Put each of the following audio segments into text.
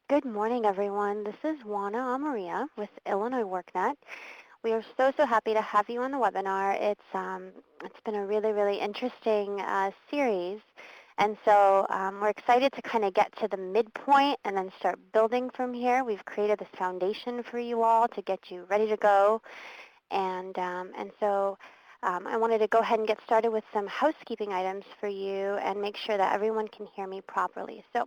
Good morning, everyone. This is Juana Amaria with Illinois WorkNet. We are so happy to have you on the webinar. It's been a really interesting series, and so we're excited to kind of get to the midpoint and then start building from here. We've created this foundation for you all to get you ready to go. And so I wanted to go ahead and get started with some housekeeping items for you and make sure that everyone can hear me properly. So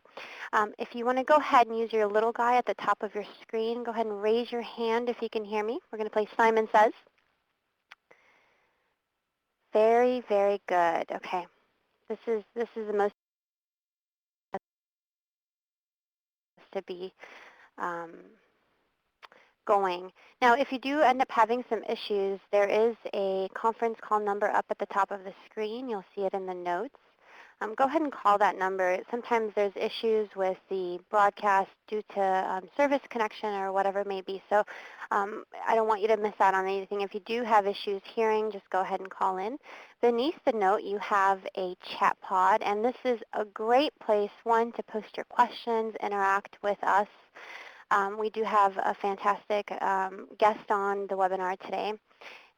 if you want to go ahead and use your little guy at the top of your screen, go ahead and raise your hand if you can hear me. We're going to play Simon Says. Very good. Okay. This is the most to be um, going. Now, if you do end up having some issues, there is a conference call number up at the top of the screen. You'll see it in the notes. Go ahead and call that number. Sometimes there's issues with the broadcast due to service connection or whatever it may be. So I don't want you to miss out on anything. If you do have issues hearing, just go ahead and call in. Beneath the note, you have a chat pod, and this is a great place, one, to post your questions, interact with us. We do have a fantastic guest on the webinar today.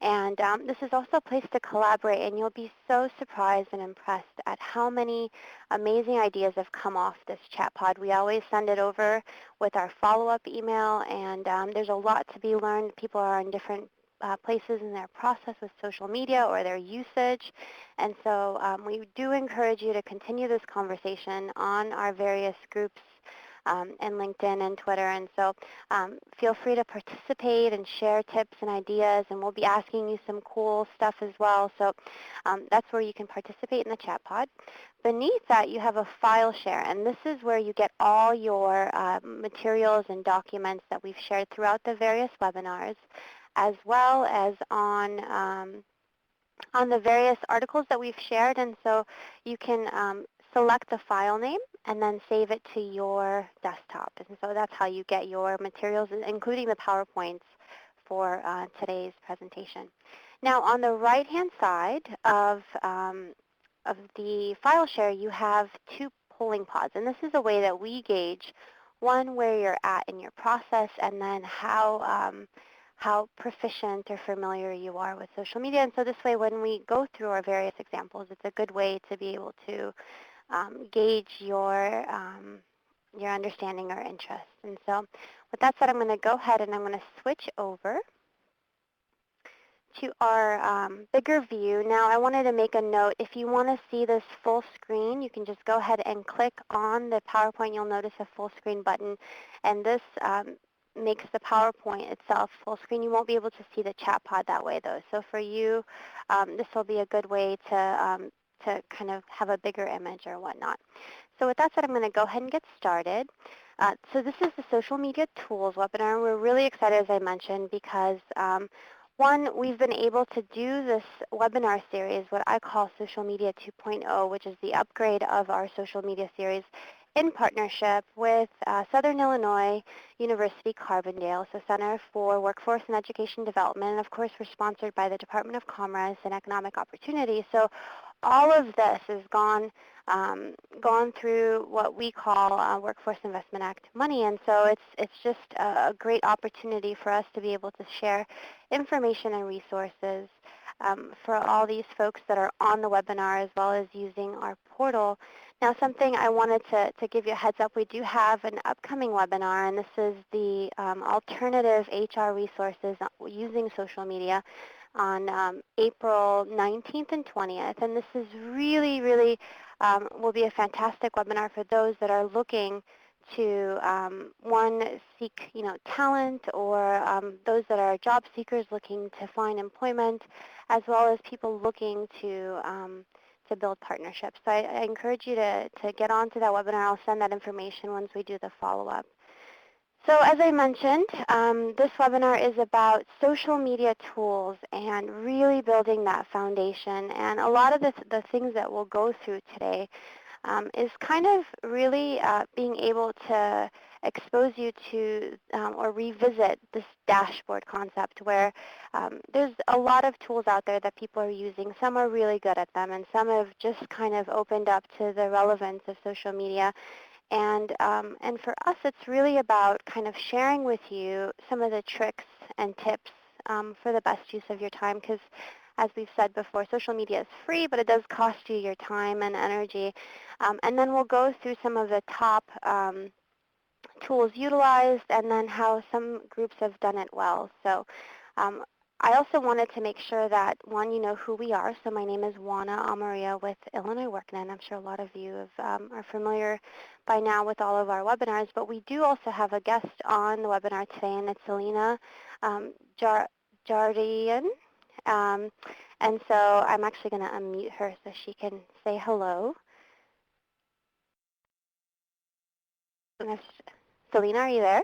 And this is also a place to collaborate, and you'll be so surprised and impressed at how many amazing ideas have come off this chat pod. We always send it over with our follow-up email, and there's a lot to be learned. People are in different places in their process with social media or their usage. And so we do encourage you to continue this conversation on our various groups and LinkedIn and Twitter. And so feel free to participate and share tips and ideas, and we'll be asking you some cool stuff as well. So that's where you can participate in the chat pod. Beneath that, you have a file share, and this is where you get all your materials and documents that we've shared throughout the various webinars, as well as on the various articles that we've shared. And so you can select the file name and then save it to your desktop. And so that's how you get your materials, including the PowerPoints for today's presentation. Now, on the right-hand side of the file share, you have two polling pods. And this is a way that we gauge, one, where you're at in your process, and then how proficient or familiar you are with social media. And so this way, when we go through our various examples, it's a good way to be able to gauge your understanding or interest. And so with that said, I'm going to go ahead and I'm going to switch over to our bigger view. Now, I wanted to make a note. If you want to see this full screen, you can just go ahead and click on the PowerPoint. You'll notice a full screen button, and this makes the PowerPoint itself full screen. You won't be able to see the chat pod that way, though. So for you, this will be a good way to kind of have a bigger image or whatnot. So with that said, I'm going to go ahead and get started. So this is the Social Media Tools webinar. We're really excited, as I mentioned, because one, we've been able to do this webinar series, what I call Social Media 2.0, which is the upgrade of our social media series, in partnership with Southern Illinois University Carbondale, so Center for Workforce and Education Development. And of course, we're sponsored by the Department of Commerce and Economic Opportunity. So all of this has gone through what we call Workforce Investment Act money, and so it's just a great opportunity for us to be able to share information and resources for all these folks that are on the webinar as well as using our portal. Now, something I wanted to give you a heads up, we do have an upcoming webinar, and this is the alternative HR resources using social media on April 19th and 20th. And this is really will be a fantastic webinar for those that are looking to, one, seek talent, or those that are job seekers looking to find employment, as well as people looking to build partnerships. So I encourage you to get onto that webinar. I'll send that information once we do the follow-up. So as I mentioned, this webinar is about social media tools and really building that foundation. And a lot of the things that we'll go through today is kind of really being able to expose you to or revisit this dashboard concept, where there's a lot of tools out there that people are using. Some are really good at them, and some have just kind of opened up to the relevance of social media. And for us, it's really about kind of sharing with you some of the tricks and tips for the best use of your time, because as we've said before, social media is free, but it does cost you your time and energy. And then we'll go through some of the top tools utilized, and then how some groups have done it well. So um, I also wanted to make sure that, one, you know who we are. So my name is Juana Amaria with Illinois WorkNet. I'm sure a lot of you are familiar by now with all of our webinars, but we do also have a guest on the webinar today, and it's Selena Jardian. Um, and so I'm actually going to unmute her so she can say hello. Selena, are you there?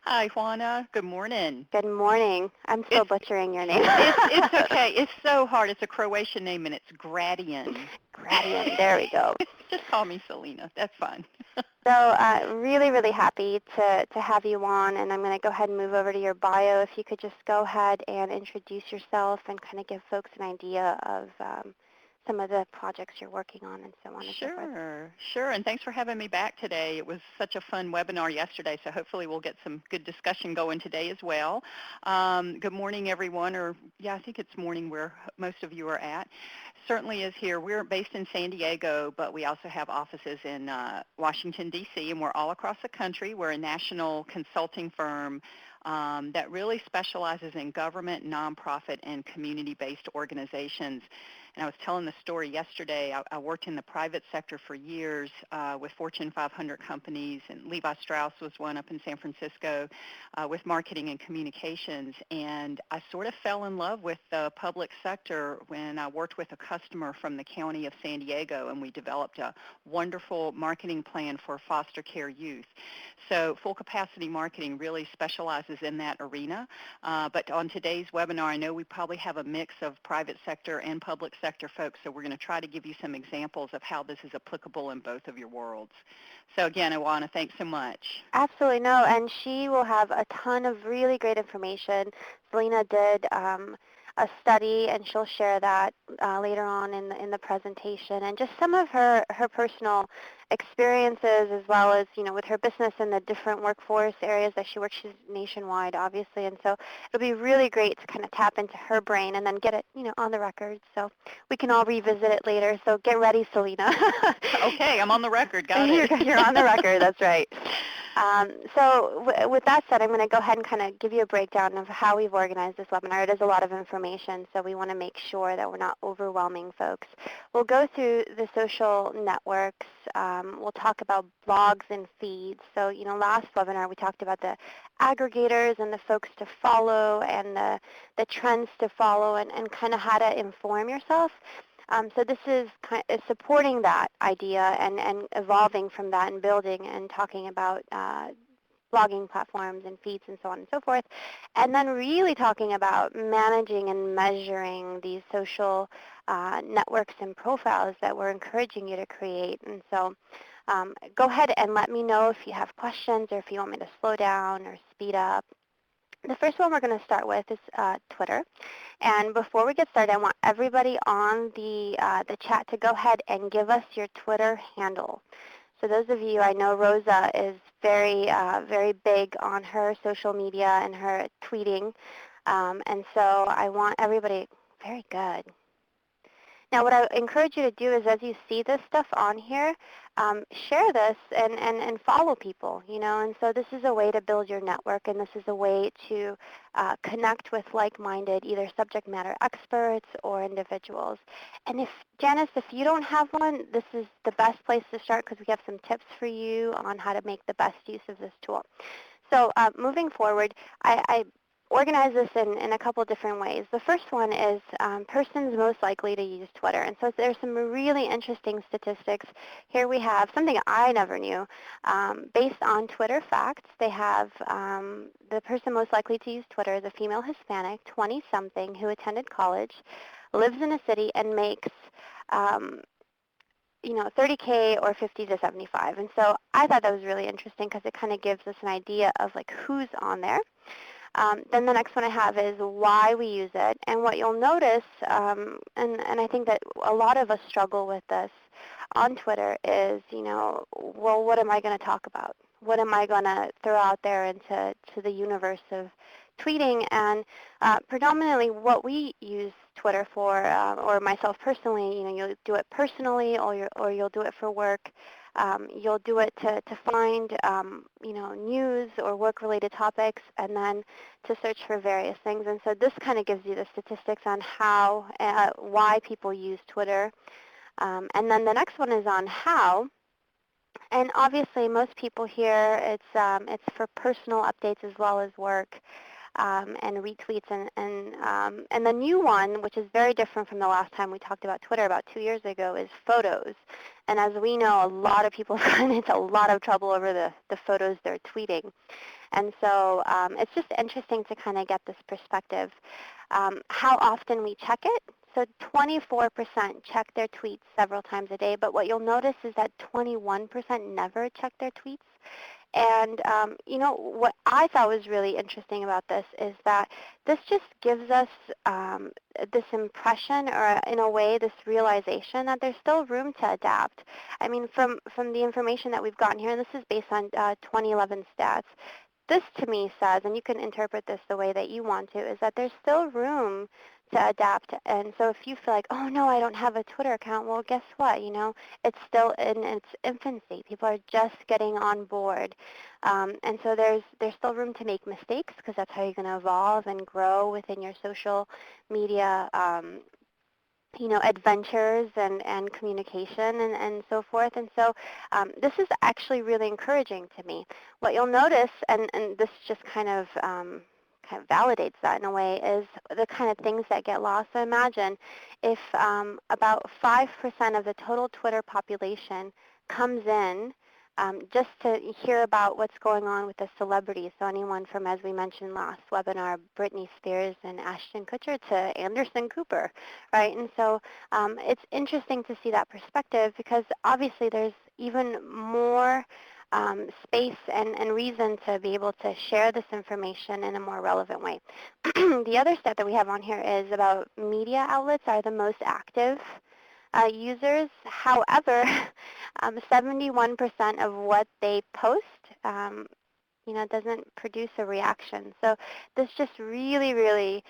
Hi, Juana. Good morning. Good morning. I'm still butchering your name. It's okay. It's so hard. It's a Croatian name, and it's Gradian. Gradian. There we go. Just call me Selena. That's fine. So really, really happy to have you on, and I'm going to go ahead and move over to your bio. If you could just go ahead and introduce yourself and kind of give folks an idea of some of the projects you're working on and so on and so forth. Sure. And thanks for having me back today. It was such a fun webinar yesterday, so hopefully we'll get some good discussion going today as well. Good morning, everyone, or yeah, I think it's morning where most of you are at. Certainly is here. We're based in San Diego, but we also have offices in Washington, D.C., and we're all across the country. We're a national consulting firm that really specializes in government, nonprofit, and community-based organizations. And I was telling the story yesterday. I worked in the private sector for years with Fortune 500 companies, and Levi Strauss was one up in San Francisco with marketing and communications. And I sort of fell in love with the public sector when I worked with a customer from the county of San Diego, and we developed a wonderful marketing plan for foster care youth. So full capacity marketing really specializes in that arena. But on today's webinar, I know we probably have a mix of private sector and public sector folks, so we're going to try to give you some examples of how this is applicable in both of your worlds. So again, Iwana, thanks so much. Absolutely. No, and she will have a ton of really great information. Selena did a study, and she'll share that later on in the presentation, and just some of her personal experiences, as well as, you know, with her business and the different workforce areas that she works. She's nationwide, obviously, and so it'll be really great to kind of tap into her brain and then get it, you know, on the record, so we can all revisit it later. So get ready, Selena. Okay, I'm on the record. Got it. You're on the record. That's right. So with that said, I'm going to go ahead and kind of give you a breakdown of how we've organized this webinar. It is a lot of information, so we want to make sure that we're not overwhelming folks. We'll go through the social networks. We'll talk about blogs and feeds. So, you know, last webinar we talked about the aggregators and the folks to follow and the trends to follow, and kind of how to inform yourself. So this is supporting that idea and evolving from that and building and talking about blogging platforms and feeds and so on and so forth. And then really talking about managing and measuring these social networks and profiles that we're encouraging you to create. And so go ahead and let me know if you have questions or if you want me to slow down or speed up. The first one we're going to start with is Twitter. And before we get started, I want everybody on the chat to go ahead and give us your Twitter handle. So those of you, I know Rosa is very big on her social media and her tweeting. And so I want everybody, very good. Now, what I encourage you to do is, as you see this stuff on here, share this and follow people, you know. And so this is a way to build your network, and this is a way to connect with like-minded, either subject matter experts or individuals. And if, Janice, if you don't have one, this is the best place to start, because we have some tips for you on how to make the best use of this tool. So moving forward, I organize this in a couple different ways. The first one is persons most likely to use Twitter. And so there's some really interesting statistics. Here we have something I never knew. Based on Twitter facts, they have the person most likely to use Twitter is a female Hispanic, 20-something, who attended college, lives in a city, and makes you know, 30K or 50 to 75. And so I thought that was really interesting, because it kind of gives us an idea of like who's on there. Then the next one I have is why we use it. And what you'll notice, and I think that a lot of us struggle with this, on Twitter is, well, what am I going to talk about? What am I going to throw out there into the universe of tweeting? And predominantly what we use Twitter for, or myself personally, you'll do it personally, or you'll do it for work. You'll do it to find, news or work-related topics, and then to search for various things. And so this kind of gives you the statistics on why people use Twitter. And then the next one is on how. And obviously, most people here, it's for personal updates as well as work, and retweets. And the new one, which is very different from the last time we talked about Twitter about 2 years ago, is photos. And as we know, a lot of people have gotten into a lot of trouble over the photos they're tweeting. And so it's just interesting to kind of get this perspective. How often we check it. So 24% check their tweets several times a day, but what you'll notice is that 21% never check their tweets. And what I thought was really interesting about this is that this just gives us this impression, or in a way, this realization that there's still room to adapt. I mean, from the information that we've gotten here, and this is based on 2011 stats, this to me says, and you can interpret this the way that you want to, is that there's still room to adapt. And so if you feel like, oh no, I don't have a Twitter account, well, guess what? It's still in its infancy. People are just getting on board. And so there's still room to make mistakes, because that's how you're going to evolve and grow within your social media adventures and communication and so forth. And so this is actually really encouraging to me. What you'll notice, and this just kind of validates that in a way, is the kind of things that get lost. So imagine if about 5% of the total Twitter population comes in just to hear about what's going on with the celebrities. So anyone from, as we mentioned last webinar, Britney Spears and Ashton Kutcher to Anderson Cooper, right? And so it's interesting to see that perspective, because obviously there's even more space and reason to be able to share this information in a more relevant way. The other stat that we have on here is about media outlets are the most active users. However, 71% of what they post, doesn't produce a reaction. So this just really, really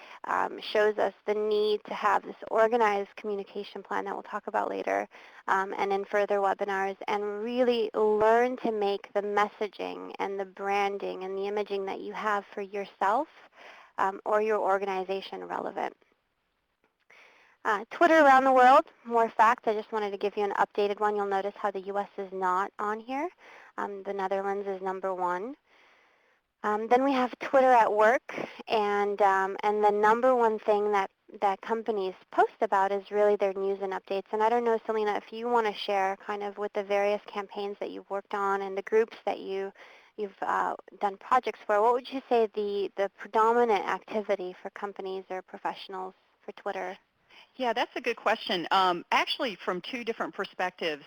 shows us the need to have this organized communication plan that we'll talk about later and in further webinars, and really learn to make the messaging and the branding and the imaging that you have for yourself or your organization relevant. Twitter around the world, more facts. I just wanted to give you an updated one. You'll notice how the U.S. is not on here. The Netherlands is number 1. Then we have Twitter at work, and the number one thing that companies post about is really their news and updates. And I don't know, Selena, if you want to share kind of with the various campaigns that you've worked on and the groups that you've done projects for, what would you say the predominant activity for companies or professionals for Twitter? Yeah, that's a good question. Actually, from two different perspectives.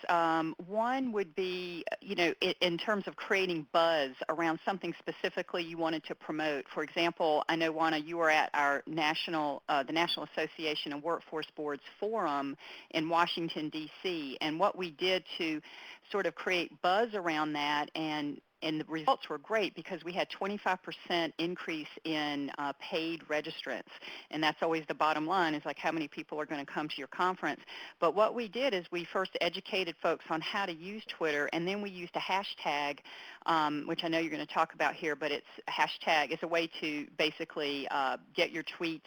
One would be, in terms of creating buzz around something specifically you wanted to promote. For example, I know, Juana, you were at our the National Association of Workforce Boards Forum in Washington, D.C., and what we did to sort of create buzz around that, and the results were great, because we had 25% increase in paid registrants. And that's always the bottom line, is like how many people are going to come to your conference. But what we did is we first educated folks on how to use Twitter, and then we used a hashtag, which I know you're going to talk about here, but it's a hashtag. It's a way to basically get your tweets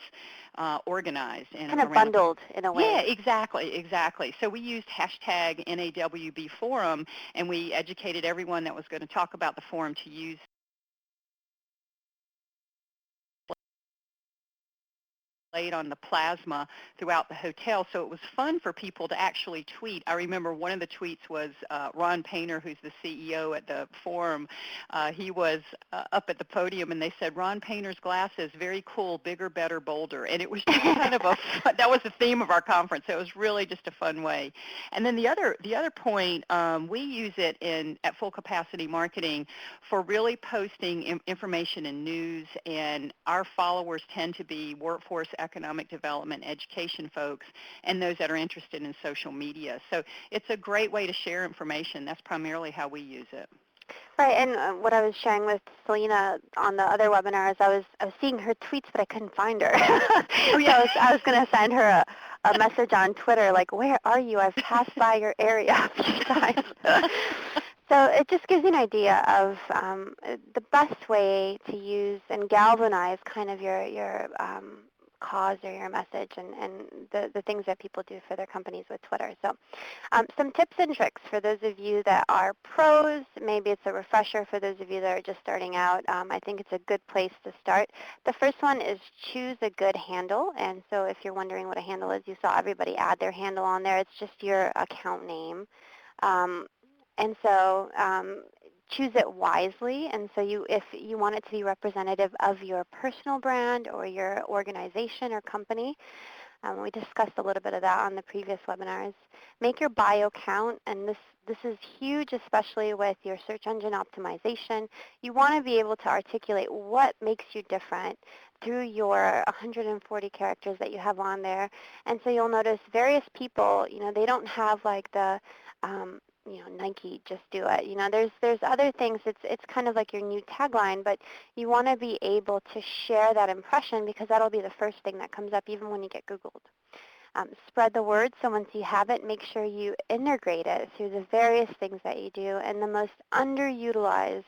organized. And kind of bundled in a way. Yeah, exactly. So we used hashtag NAWB Forum, and we educated everyone that was going to talk about the forum to use on the plasma throughout the hotel. So it was fun for people to actually tweet. I remember one of the tweets was Ron Painter, who's the CEO at the forum. He was up at the podium, and they said, "Ron Painter's glasses, very cool, bigger, better, bolder." And it was just kind of that was the theme of our conference. So it was really just a fun way. And then the other point, we use it at Full Capacity Marketing for really posting information and news, and our followers tend to be workforce economic development, education folks, and those that are interested in social media. So it's a great way to share information. That's primarily how we use it. Right, and what I was sharing with Selena on the other webinar is I was seeing her tweets, but I couldn't find her. Oh, So yeah. I was going to send her a message on Twitter, like, where are you? I've passed by your area a few times. So it just gives you an idea of the best way to use and galvanize kind of your cause or your message and the things that people do for their companies with Twitter. So some tips and tricks for those of you that are pros. Maybe it's a refresher for those of you that are just starting out. I think it's a good place to start. The first one is choose a good handle. And so if you're wondering what a handle is, you saw everybody add their handle on there. It's just your account name. Um, and so choose it wisely. And so if you want it to be representative of your personal brand or your organization or company, we discussed a little bit of that on the previous webinars. Make your bio count, and this is huge, especially with your search engine optimization. You want to be able to articulate what makes you different through your 140 characters that you have on there. And so you'll notice various people, they don't have like the Nike, just do it. There's other things. It's kind of like your new tagline, but you want to be able to share that impression because that'll be the first thing that comes up even when you get Googled. Spread the word, so once you have it, make sure you integrate it through the various things that you do. And the most underutilized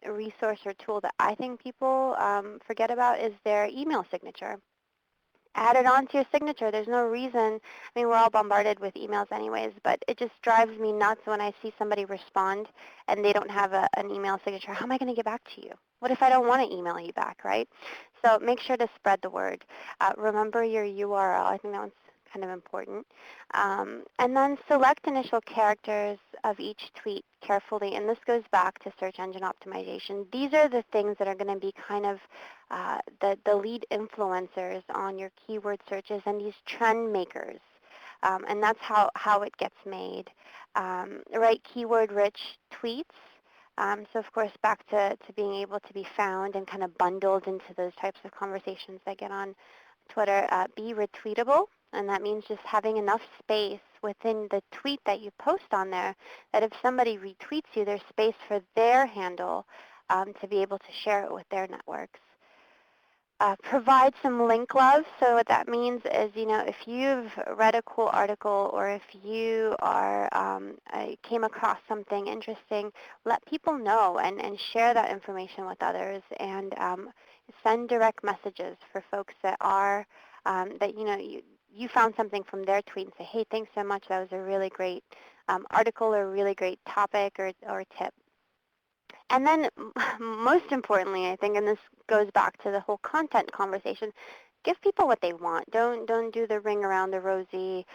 resource or tool that I think people forget about is their email signature. Add it onto your signature. There's no reason. I mean, we're all bombarded with emails anyways, but it just drives me nuts when I see somebody respond and they don't have an email signature. How am I going to get back to you? What if I don't want to email you back, right? So make sure to spread the word. Remember your URL. I think that one's kind of important. And then select initial characters of each tweet carefully, and this goes back to search engine optimization. These are the things that are going to be kind of the lead influencers on your keyword searches and these trend makers. And that's how it gets made. Write keyword-rich tweets. So of course, back to being able to be found and kind of bundled into those types of conversations that get on Twitter. Be retweetable, and that means just having enough space within the tweet that you post on there that if somebody retweets you, there's space for their handle to be able to share it with their networks. Provide some link love. So what that means is, if you've read a cool article or if you came across something interesting, let people know and share that information with others and send direct messages for folks that are, that, you found something from their tweet and say, hey, thanks so much. That was a really great article or a really great topic or tip. And then most importantly, I think, and this goes back to the whole content conversation, give people what they want. Don't do the ring around the rosy.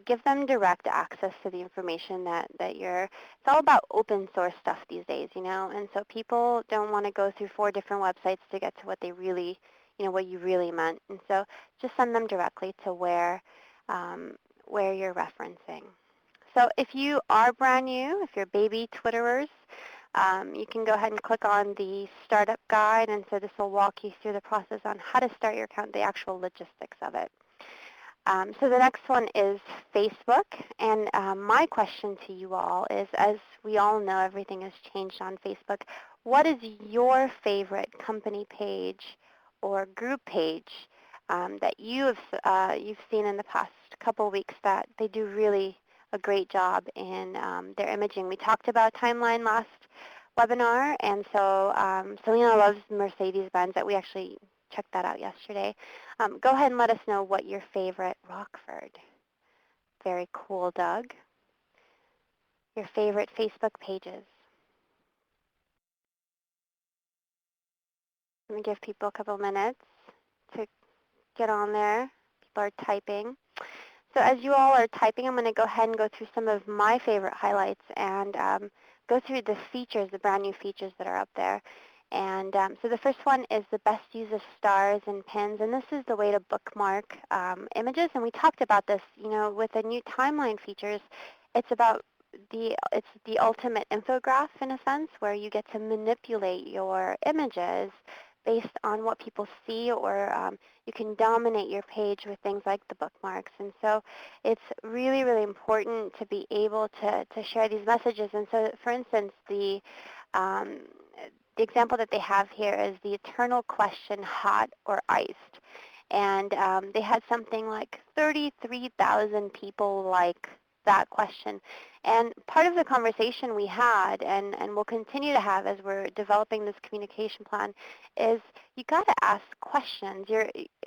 Give them direct access to the information that it's all about open source stuff these days, and so people don't want to go through 4 different websites to get to what they really, what you really meant. And so just send them directly to where you're referencing. So if you are brand new, if you're baby Twitterers, you can go ahead and click on the startup guide, and so this will walk you through the process on how to start your account, the actual logistics of it. So the next one is Facebook, and my question to you all is, as we all know everything has changed on Facebook, what is your favorite company page or group page that you've seen in the past couple weeks that they do really a great job in their imaging? We talked about timeline last webinar, and so Selena loves Mercedes-Benz. That we actually checked that out yesterday. Go ahead and let us know what your favorite Rockford. Very cool, Doug. Your favorite Facebook pages. Let me give people a couple minutes to get on there. People are typing. So as you all are typing, I'm going to go ahead and go through some of my favorite highlights and go through the features, the brand new features that are up there. And so the first one is the best use of stars and pins, and this is the way to bookmark images. And we talked about this, with the new timeline features. It's about it's the ultimate infograph in a sense, where you get to manipulate your images based on what people see, or you can dominate your page with things like the bookmarks. And so it's really, really important to be able to share these messages. And so, for instance, um, the example that they have here is the eternal question, hot or iced. And they had something like 33,000 people like that question. And part of the conversation we had, and we'll continue to have as we're developing this communication plan, is you got to ask questions.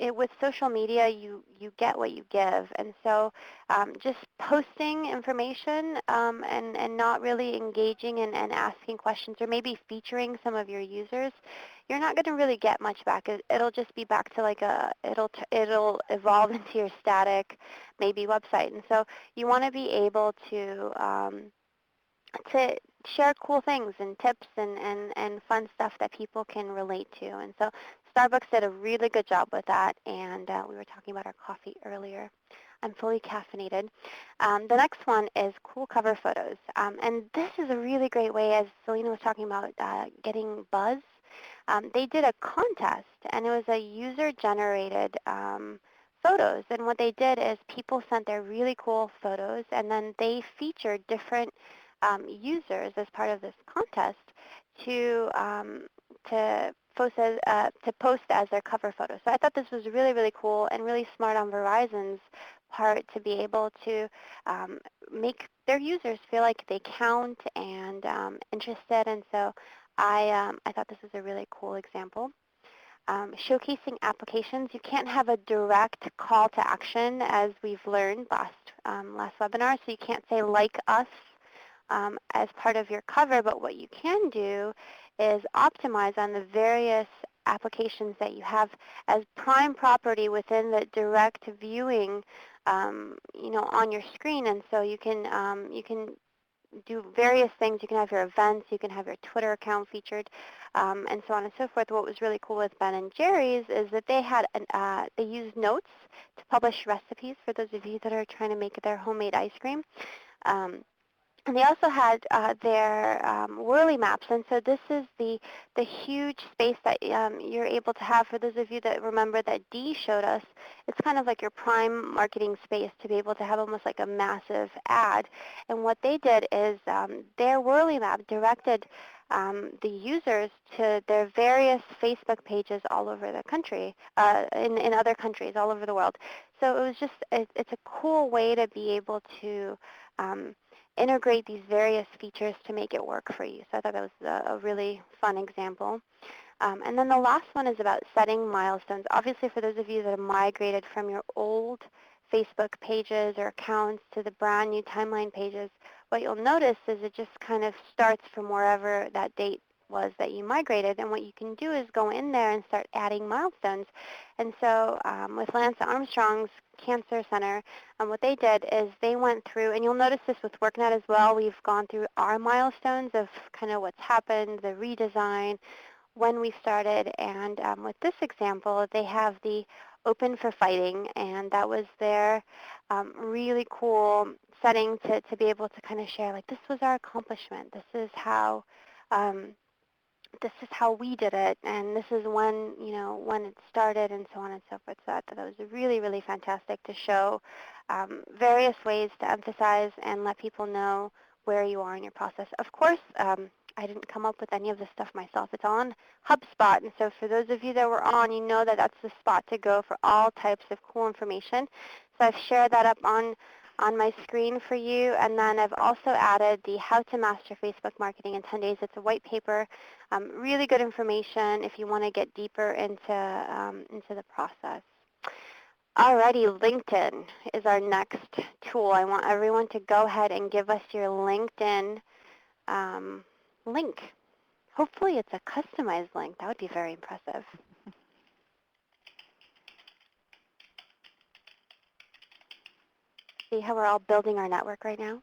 With social media, you get what you give. And so just posting information and not really engaging and asking questions, or maybe featuring some of your users, you're not going to really get much back. It'll just be back to like it'll evolve into your static, maybe website. And so you want to be able to share cool things and tips and fun stuff that people can relate to. And so Starbucks did a really good job with that, and we were talking about our coffee earlier. I'm fully caffeinated. The next one is cool cover photos. And this is a really great way, as Selena was talking about, getting buzz. They did a contest, and it was a user-generated photos. And what they did is people sent their really cool photos, and then they featured different users as part of this contest to to post as their cover photo. So I thought this was really, really cool and really smart on Verizon's part to be able to make their users feel like they count and interested. And so I thought this was a really cool example. Showcasing applications. You can't have a direct call to action, as we've learned last webinar, so you can't say like us as part of your cover, but what you can do is optimize on the various applications that you have as prime property within the direct viewing on your screen. And so you can do various things. You can have your events, you can have your Twitter account featured, and so on and so forth. What was really cool with Ben and Jerry's is that they used notes to publish recipes for those of you that are trying to make their homemade ice cream. Um, and they also had their whirly maps, and so this is the huge space that you're able to have. For those of you that remember that Dee showed us, it's kind of like your prime marketing space to be able to have almost like a massive ad. And what they did is their whirly map directed the users to their various Facebook pages all over the country, in other countries all over the world. So it was it's a cool way to be able to integrate these various features to make it work for you. So I thought that was a really fun example. And then the last one is about setting milestones. Obviously, for those of you that have migrated from your old Facebook pages or accounts to the brand new timeline pages, what you'll notice is it just kind of starts from wherever that date was that you migrated. And what you can do is go in there and start adding milestones. And so with Lance Armstrong's Cancer Center, what they did is they went through, and you'll notice this with workNet as well, we've gone through our milestones of kind of what's happened, the redesign, when we started. And with this example, they have the Open for Fighting, and that was their really cool setting to be able to kind of share, like, this was our accomplishment. Um, this is how we did it, and this is when it started, and so on and so forth. So I thought that was really, really fantastic to show various ways to emphasize and let people know where you are in your process. Of course, I didn't come up with any of this stuff myself. It's on HubSpot, and so for those of you that were on, you know that that's the spot to go for all types of cool information. So I've shared that up on my screen for you, and then I've also added the How to Master Facebook Marketing in 10 Days. It's a white paper, really good information if you want to get deeper into the process. Alrighty, LinkedIn is our next tool. I want everyone to go ahead and give us your LinkedIn link. Hopefully it's a customized link. That would be very impressive. See how we're all building our network right now?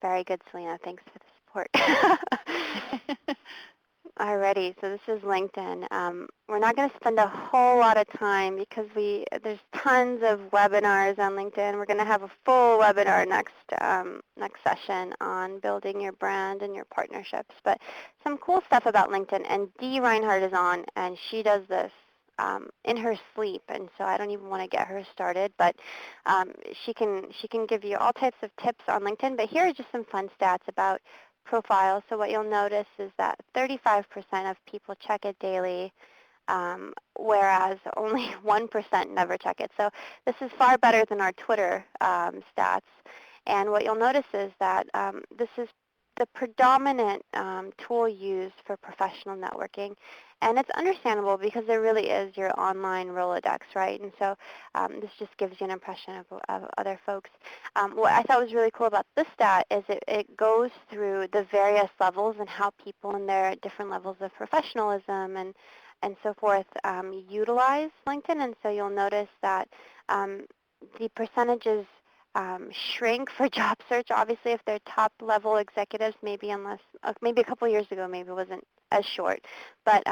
Very good, Selena. Thanks for the support. Alrighty, so this is LinkedIn. We're not going to spend a whole lot of time because there's tons of webinars on LinkedIn. We're going to have a full webinar next session on building your brand and your partnerships. But some cool stuff about LinkedIn, and Dee Reinhardt is on, and she does this in her sleep, and so I don't even want to get her started. But she can give you all types of tips on LinkedIn. But here are just some fun stats about profile. So what you'll notice is that 35% of people check it daily, whereas only 1% never check it. So this is far better than our Twitter stats. And what you'll notice is that this is the predominant tool used for professional networking. And it's understandable because it really is your online Rolodex, right? And so this just gives you an impression of other folks. What I thought was really cool about this stat is it goes through the various levels and how people in their different levels of professionalism and so forth utilize LinkedIn. And so you'll notice that the percentages shrink for job search. Obviously, if they're top level executives, maybe maybe a couple years ago, maybe it wasn't as short. But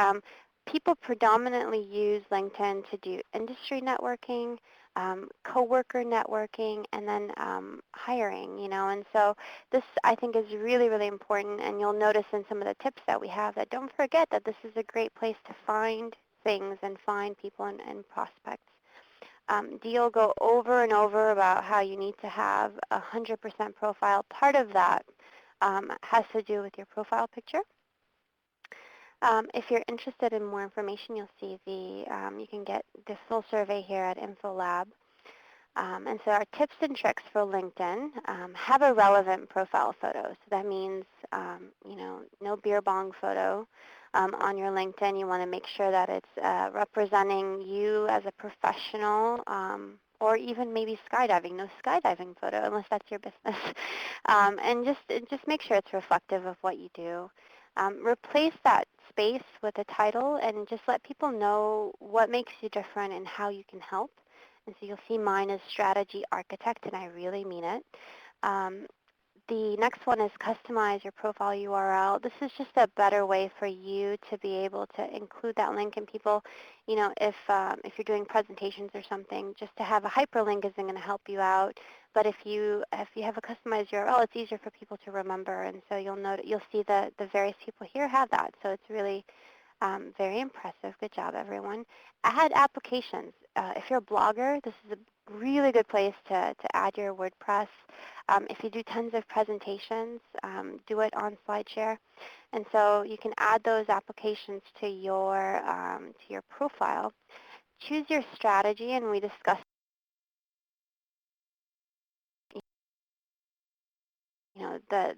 people predominantly use LinkedIn to do industry networking, coworker networking, and then hiring, and so this, I think, is really, really important, and you'll notice in some of the tips that we have that don't forget that this is a great place to find things and find people and prospects. Dee will go over and over about how you need to have a 100% profile. Part of that has to do with your profile picture. If you're interested in more information, you'll see you can get the full survey here at InfoLab. And so our tips and tricks for LinkedIn, have a relevant profile photo. So that means, no beer bong photo on your LinkedIn. You want to make sure that it's representing you as a professional, or even maybe skydiving. No skydiving photo unless that's your business. And just make sure it's reflective of what you do. Replace that space with a title and just let people know what makes you different and how you can help. And so you'll see mine is strategy architect, and I really mean it. The next one is customize your profile URL. This is just a better way for you to be able to include that link, and people, if you're doing presentations or something, just to have a hyperlink isn't going to help you out. But if you have a customized URL, it's easier for people to remember, and so you'll see the various people here have that. So it's really very impressive. Good job, everyone. Add applications. If you're a blogger, this is a really good place to add your WordPress. If you do tons of presentations, do it on SlideShare. And so you can add those applications to your profile. Choose your strategy, and we discussed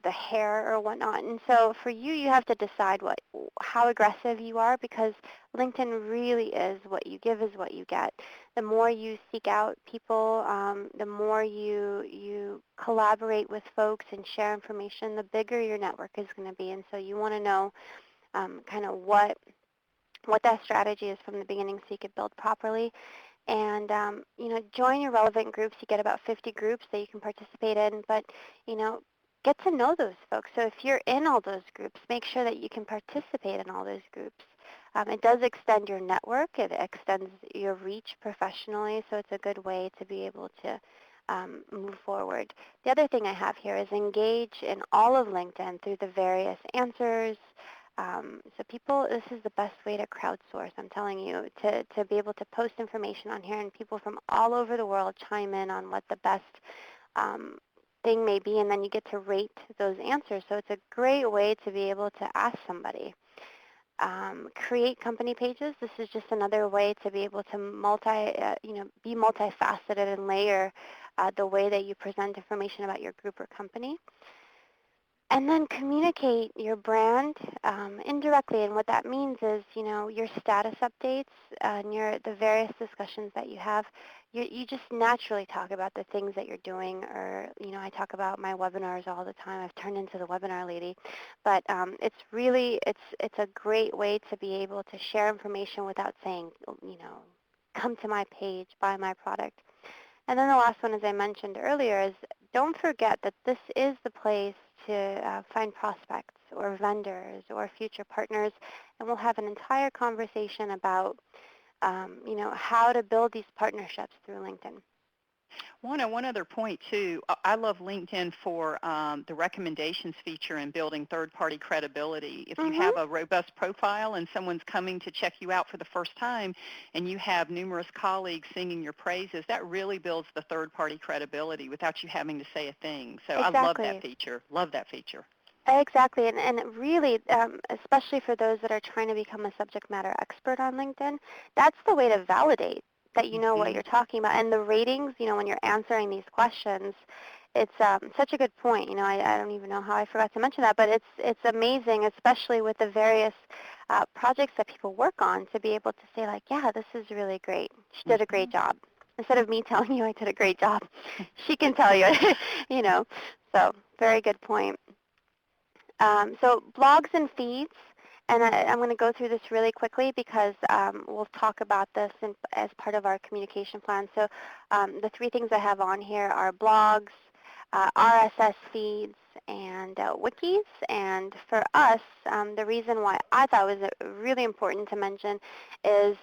the hair or whatnot. And so for you, you have to decide how aggressive you are, because LinkedIn really is what you give is what you get. The more you seek out people, the more you collaborate with folks and share information, the bigger your network is going to be. And so you want to know kind of what that strategy is from the beginning so you can build properly. And join your relevant groups. You get about 50 groups that you can participate in, but get to know those folks. So if you're in all those groups, make sure that you can participate in all those groups. It does extend your network. It extends your reach professionally, so it's a good way to be able to move forward. The other thing I have here is engage in all of LinkedIn through the various answers. So people, this is the best way to crowdsource, I'm telling you, to be able to post information on here, and people from all over the world chime in on what the best thing may be, and then you get to rate those answers. So it's a great way to be able to ask somebody. Create company pages. This is just another way to be able to be multifaceted and layer the way that you present information about your group or company. And then communicate your brand indirectly, and what that means is, your status updates and the various discussions that you have. You just naturally talk about the things that you're doing, or I talk about my webinars all the time. I've turned into the webinar lady, but it's a great way to be able to share information without saying, come to my page, buy my product. And then the last one, as I mentioned earlier, is don't forget that this is the place to find prospects or vendors or future partners, and we'll have an entire conversation about, how to build these partnerships through LinkedIn. One other point too. I love LinkedIn for the recommendations feature and building third-party credibility. If you Mhm. have a robust profile and someone's coming to check you out for the first time, and you have numerous colleagues singing your praises, that really builds the third-party credibility without you having to say a thing. So I love that Exactly. feature. Love that feature. Exactly, and really, especially for those that are trying to become a subject matter expert on LinkedIn, that's the way to validate that you know what Hmm. you're talking about. And the ratings, when you're answering these questions, it's such a good point. I don't even know how I forgot to mention that, but it's amazing, especially with the various projects that people work on, to be able to say like, yeah, this is really great. She did a great Hmm. job. Instead of me telling you I did a great job, she can tell you, you know. So very good point. So blogs and feeds, and I'm going to go through this really quickly because we'll talk about this as part of our communication plan. So the three things I have on here are blogs, RSS feeds, and wikis. And for us, the reason why I thought it was really important to mention is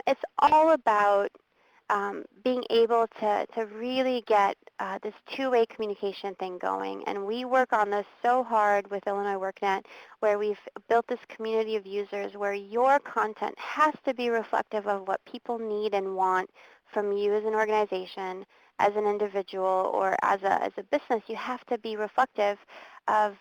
it's all about being able to really get this two-way communication thing going. And we work on this so hard with Illinois WorkNet, where we've built this community of users where your content has to be reflective of what people need and want from you as an organization, as an individual, or as a business. You have to be reflective of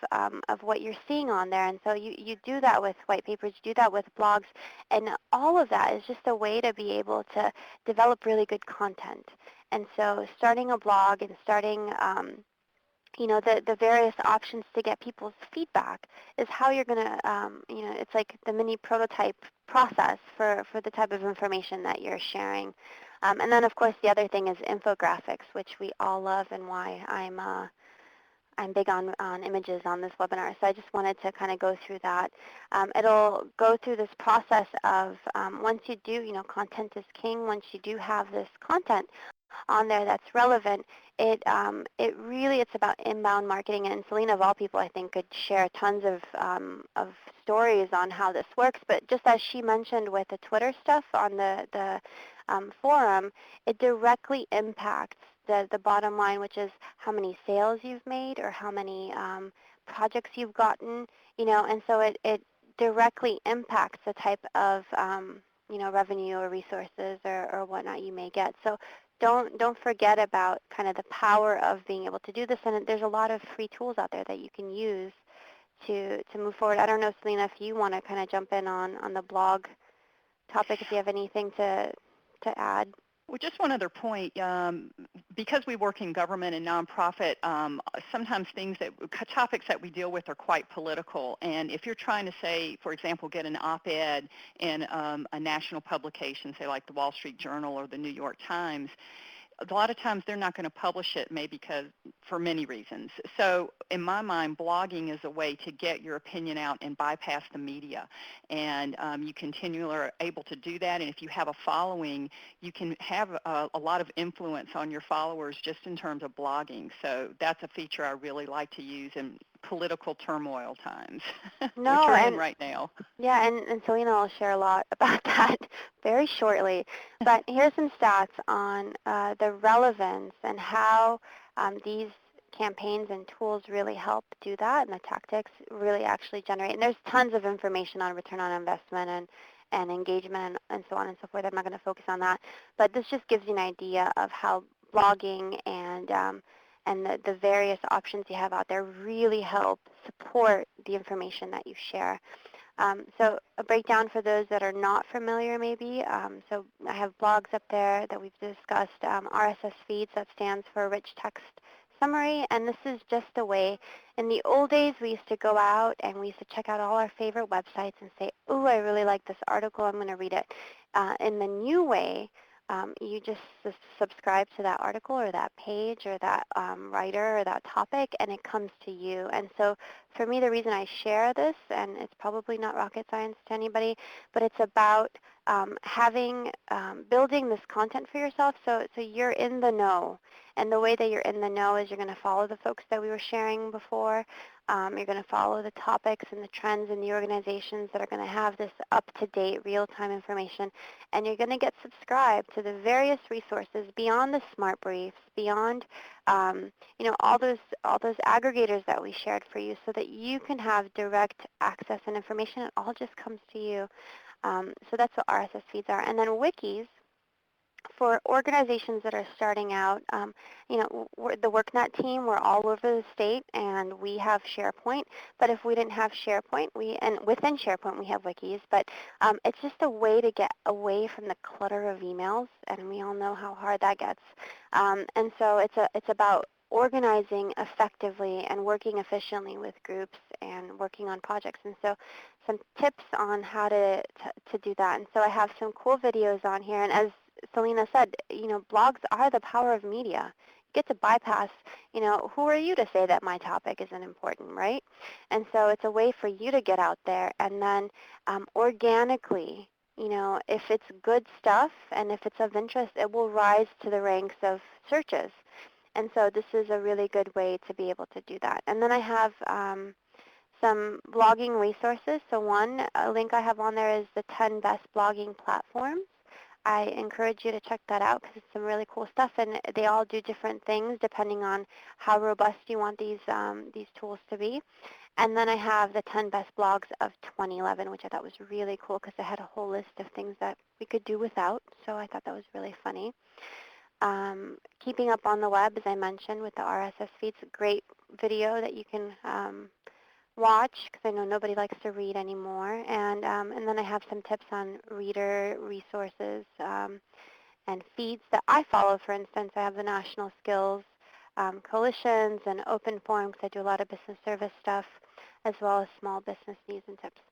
what you're seeing on there. And so you do that with white papers, you do that with blogs, and all of that is just a way to be able to develop really good content. And so starting a blog and starting the various options to get people's feedback is how you're going to, it's like the mini prototype process for the type of information that you're sharing. And then, of course, the other thing is infographics, which we all love, and why I'm big on images on this webinar. So I just wanted to kind of go through that. It'll go through this process of once you do, content is king. Once you do have this content on there that's relevant, it's about inbound marketing. And Selena, of all people, I think could share tons of stories on how this works. But just as she mentioned with the Twitter stuff on the forum, it directly impacts the bottom line, which is how many sales you've made or how many projects you've gotten, and so it directly impacts the type of revenue or resources or whatnot you may get. So don't forget about kind of the power of being able to do this, and there's a lot of free tools out there that you can use to move forward. I don't know, Selena, if you want to kind of jump in on the blog topic, if you have anything to add. Well, just one other point. Because we work in government and nonprofit, sometimes topics that we deal with are quite political. And if you're trying to say, for example, get an op-ed in a national publication, say like the Wall Street Journal or the New York Times, a lot of times they're not going to publish it, maybe because for many reasons. So in my mind, blogging is a way to get your opinion out and bypass the media. And you continually are able to do that. And if you have a following, you can have a lot of influence on your followers just in terms of blogging. So that's a feature I really like to use in political turmoil times, which No, we're in and right now. yeah, and Selena will share a lot about that very shortly. But here's some stats on the relevance and how these campaigns and tools really help do that, and the tactics really actually generate. And there's tons of information on return on investment and engagement and so on and so forth. I'm not going to focus on that. But this just gives you an idea of how blogging and the various options you have out there really help support the information that you share. So a breakdown for those that are not familiar maybe. So I have blogs up there that we've discussed, RSS feeds, that stands for Rich Text Summary, and this is just a way. In the old days, we used to go out and we used to check out all our favorite websites and say, ooh, I really like this article, I'm going to read it. In the new way, you just subscribe to that article or that page or that writer or that topic, and it comes to you. And so for me, the reason I share this, and it's probably not rocket science to anybody, but it's about building this content for yourself so you're in the know. And the way that you're in the know is you're going to follow the folks that we were sharing before. You're going to follow the topics and the trends and the organizations that are going to have this up-to-date, real-time information. And you're going to get subscribed to the various resources beyond the smart briefs, beyond all those aggregators that we shared for you, so that you can have direct access and information. It all just comes to you. So that's what RSS feeds are. And then wikis for organizations that are starting out. The workNet team, we're all over the state, and we have SharePoint. But if we didn't have SharePoint, and within SharePoint we have wikis, but it's just a way to get away from the clutter of emails, and we all know how hard that gets. And so it's about organizing effectively and working efficiently with groups and working on projects. And so some tips on how to do that. And so I have some cool videos on here. And as Selena said, blogs are the power of media. You get to bypass, who are you to say that my topic isn't important, right? And so it's a way for you to get out there and then organically, if it's good stuff and if it's of interest, it will rise to the ranks of searches. And so this is a really good way to be able to do that. And then I have some blogging resources. So one link I have on there is the 10 best blogging platforms. I encourage you to check that out because it's some really cool stuff, and they all do different things depending on how robust you want these tools to be. And then I have the 10 best blogs of 2011, which I thought was really cool because it had a whole list of things that we could do without. So I thought that was really funny. Keeping up on the web, as I mentioned, with the RSS feeds, a great video that you can watch, because I know nobody likes to read anymore. And then I have some tips on reader resources and feeds that I follow. For instance, I have the National Skills Coalitions and Open Forum, because I do a lot of business service stuff, as well as small business news and tips.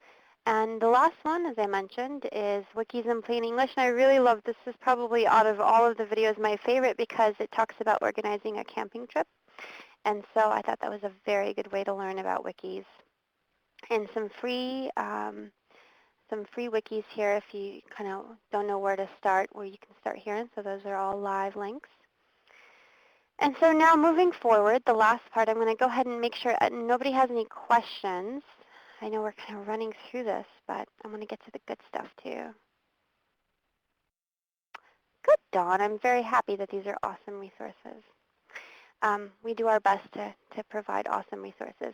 And the last one, as I mentioned, is Wikis in Plain English. And I really love this. This is probably, out of all of the videos, my favorite because it talks about organizing a camping trip. And so I thought that was a very good way to learn about wikis. And some free wikis here if you kind of don't know where to start, where you can start here. And so those are all live links. And so now moving forward, the last part, I'm going to go ahead and make sure nobody has any questions. I know we're kind of running through this, but I'm going to get to the good stuff too. Good, Dawn. I'm very happy that these are awesome resources. We do our best to provide awesome resources.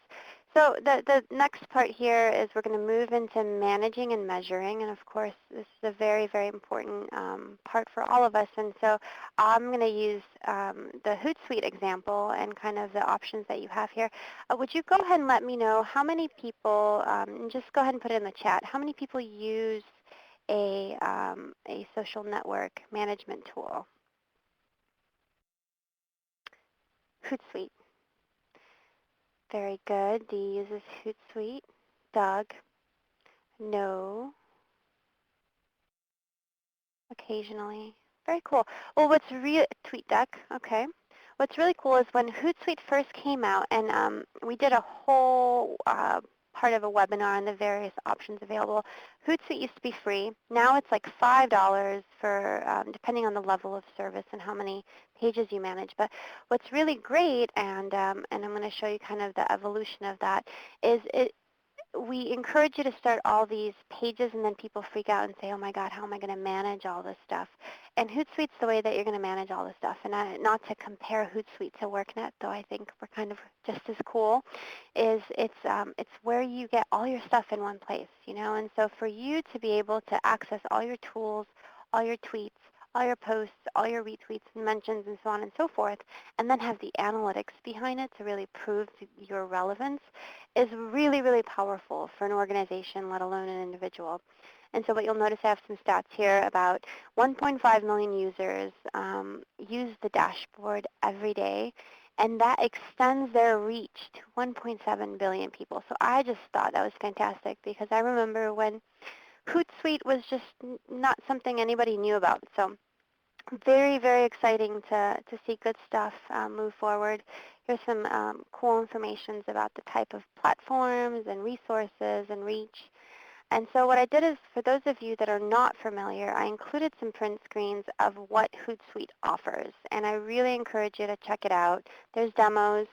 So the next part here is we're going to move into managing and measuring. And of course, this is a very, very important part for all of us. And so I'm going to use the Hootsuite example and kind of the options that you have here. Would you go ahead and let me know how many people, and just go ahead and put it in the chat, how many people use a social network management tool? Hootsuite. Very good. D uses Hootsuite. Doug? No. Occasionally. Very cool. Well, TweetDeck, okay. What's really cool is when Hootsuite first came out, and we did a whole part of a webinar on the various options available. Hootsuite used to be free. Now it's like $5 for, depending on the level of service and how many pages you manage. But what's really great, and I'm going to show you kind of the evolution of that, is we encourage you to start all these pages, and then people freak out and say, oh my God, how am I going to manage all this stuff? And Hootsuite's the way that you're going to manage all this stuff. And not to compare Hootsuite to workNet, though I think we're kind of just as cool, is it's where you get all your stuff in one place, And so for you to be able to access all your tools, all your tweets, all your posts, all your retweets and mentions and so on and so forth, and then have the analytics behind it to really prove your relevance, is really, really powerful for an organization, let alone an individual. And so what you'll notice, I have some stats here about 1.5 million users use the dashboard every day, and that extends their reach to 1.7 billion people. So I just thought that was fantastic because I remember when Hootsuite was just not something anybody knew about. So very, very exciting to see good stuff move forward. Here's some cool information about the type of platforms and resources and reach. And so what I did is, for those of you that are not familiar, I included some print screens of what Hootsuite offers. And I really encourage you to check it out. There's demos.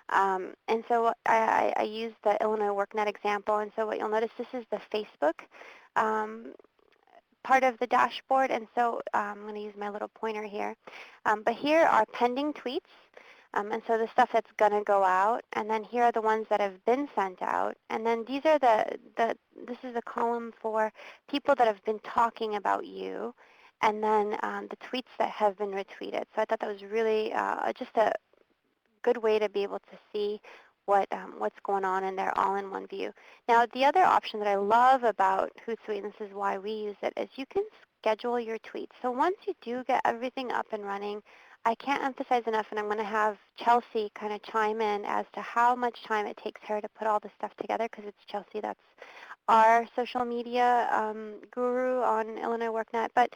And so I used the Illinois WorkNet example. And so what you'll notice, this is the Facebook um, part of the dashboard. And so I'm going to use my little pointer here. But here are pending tweets. And so the stuff that's going to go out, and then here are the ones that have been sent out, and then these are this is a column for people that have been talking about you, and then the tweets that have been retweeted. So I thought that was really just a good way to be able to see what's going on in there all in one view. Now, the other option that I love about Hootsuite, and this is why we use it, is you can schedule your tweets. So once you do get everything up and running, I can't emphasize enough, and I'm going to have Chelsea kind of chime in as to how much time it takes her to put all this stuff together, because it's Chelsea that's our social media guru on Illinois WorkNet. But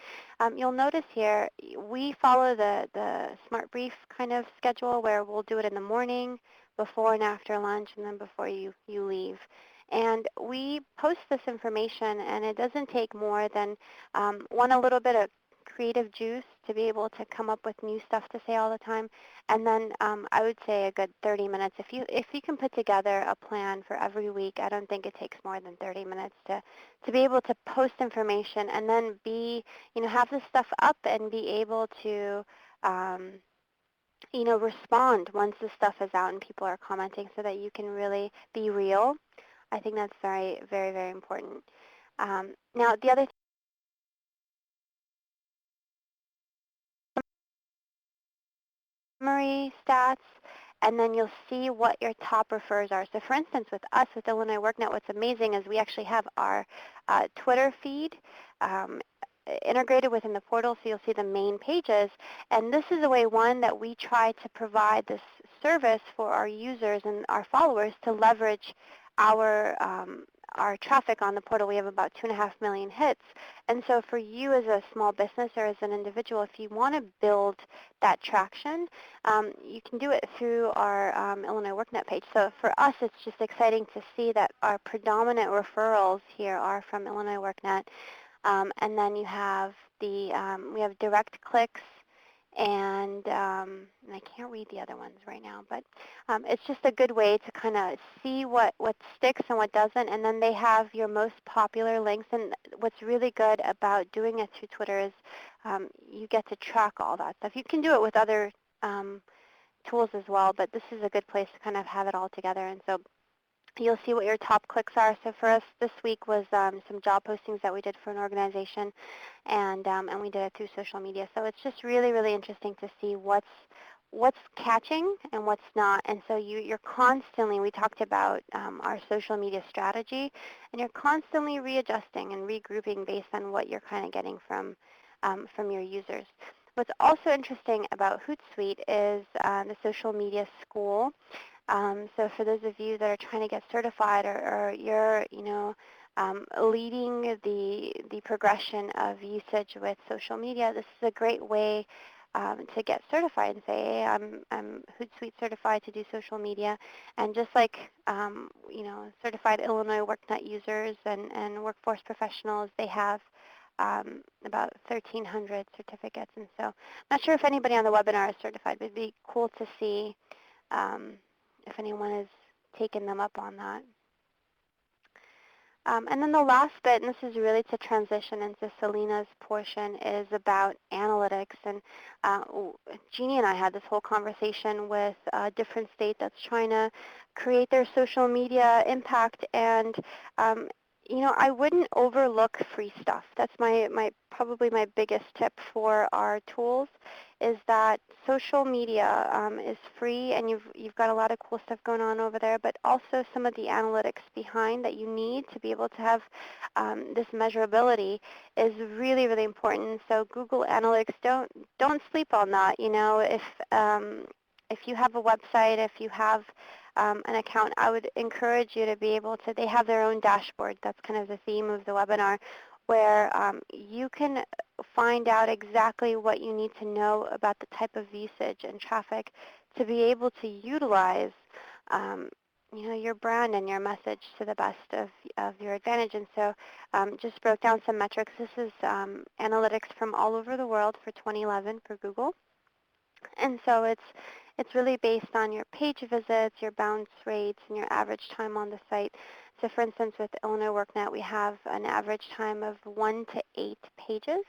you'll notice here, we follow the Smart Brief kind of schedule where we'll do it in the morning, before and after lunch, and then before you leave. And we post this information, and it doesn't take more than, one, a little bit of creative juice to be able to come up with new stuff to say all the time, and then I would say a good 30 minutes. If you can put together a plan for every week, I don't think it takes more than 30 minutes to be able to post information and then have this stuff up and be able to um, respond once the stuff is out and people are commenting, so that you can really be real. I think that's very, very, very important. Now, the other summary stats, and then you'll see what your top refers are. So for instance, with us, with Illinois WorkNet, what's amazing is we actually have our Twitter feed integrated within the portal, so you'll see the main pages. And this is a way, one, that we try to provide this service for our users and our followers to leverage our traffic on the portal. We have about 2.5 million hits. And so for you as a small business or as an individual, if you want to build that traction, you can do it through our Illinois WorkNet page. So for us, it's just exciting to see that our predominant referrals here are from Illinois WorkNet. And then you have we have direct clicks, and I can't read the other ones right now, but it's just a good way to kind of see what sticks and what doesn't. And then they have your most popular links. And what's really good about doing it through Twitter is you get to track all that stuff. You can do it with other tools as well, but this is a good place to kind of have it all together. And so you'll see what your top clicks are. So for us this week was some job postings that we did for an organization, and we did it through social media. So it's just really, really interesting to see what's catching and what's not. And so you're constantly, we talked about our social media strategy, and you're constantly readjusting and regrouping based on what you're kind of getting from your users. What's also interesting about Hootsuite is the social media school. So for those of you that are trying to get certified, or you're, leading the progression of usage with social media, this is a great way to get certified and say, hey, I'm Hootsuite certified to do social media. And just like, certified Illinois WorkNet users and workforce professionals, they have about 1,300 certificates. And so I'm not sure if anybody on the webinar is certified, but it'd be cool to see um, if anyone has taken them up on that. And then the last bit, and this is really to transition into Selena's portion, is about analytics. And Jeannie and I had this whole conversation with a different state that's trying to create their social media impact. And I wouldn't overlook free stuff. That's probably my biggest tip for our tools, is that social media is free, and you've got a lot of cool stuff going on over there, but also some of the analytics behind that you need to be able to have this measurability is really, really important. So Google Analytics, don't sleep on that. If you have a website, if you have an account, I would encourage you to be able to, they have their own dashboard. That's kind of the theme of the webinar, where you can find out exactly what you need to know about the type of usage and traffic to be able to utilize your brand and your message to the best of your advantage. And so just broke down some metrics. This is analytics from all over the world for 2011 for Google. And so it's really based on your page visits, your bounce rates, and your average time on the site. So for instance, with Illinois WorkNet, we have an average time of 1 to 8 pages.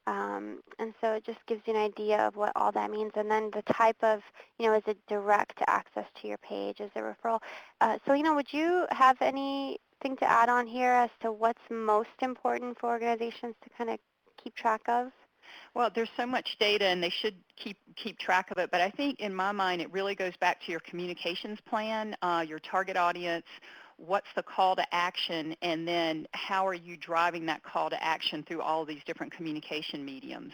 And so it just gives you an idea of what all that means. And then the type of, is it direct access to your page? Is it referral? So, would you have anything to add on here as to what's most important for organizations to kind of keep track of? Well, there's so much data, and they should keep track of it. But I think, in my mind, it really goes back to your communications plan, your target audience, what's the call to action, and then how are you driving that call to action through all these different communication mediums.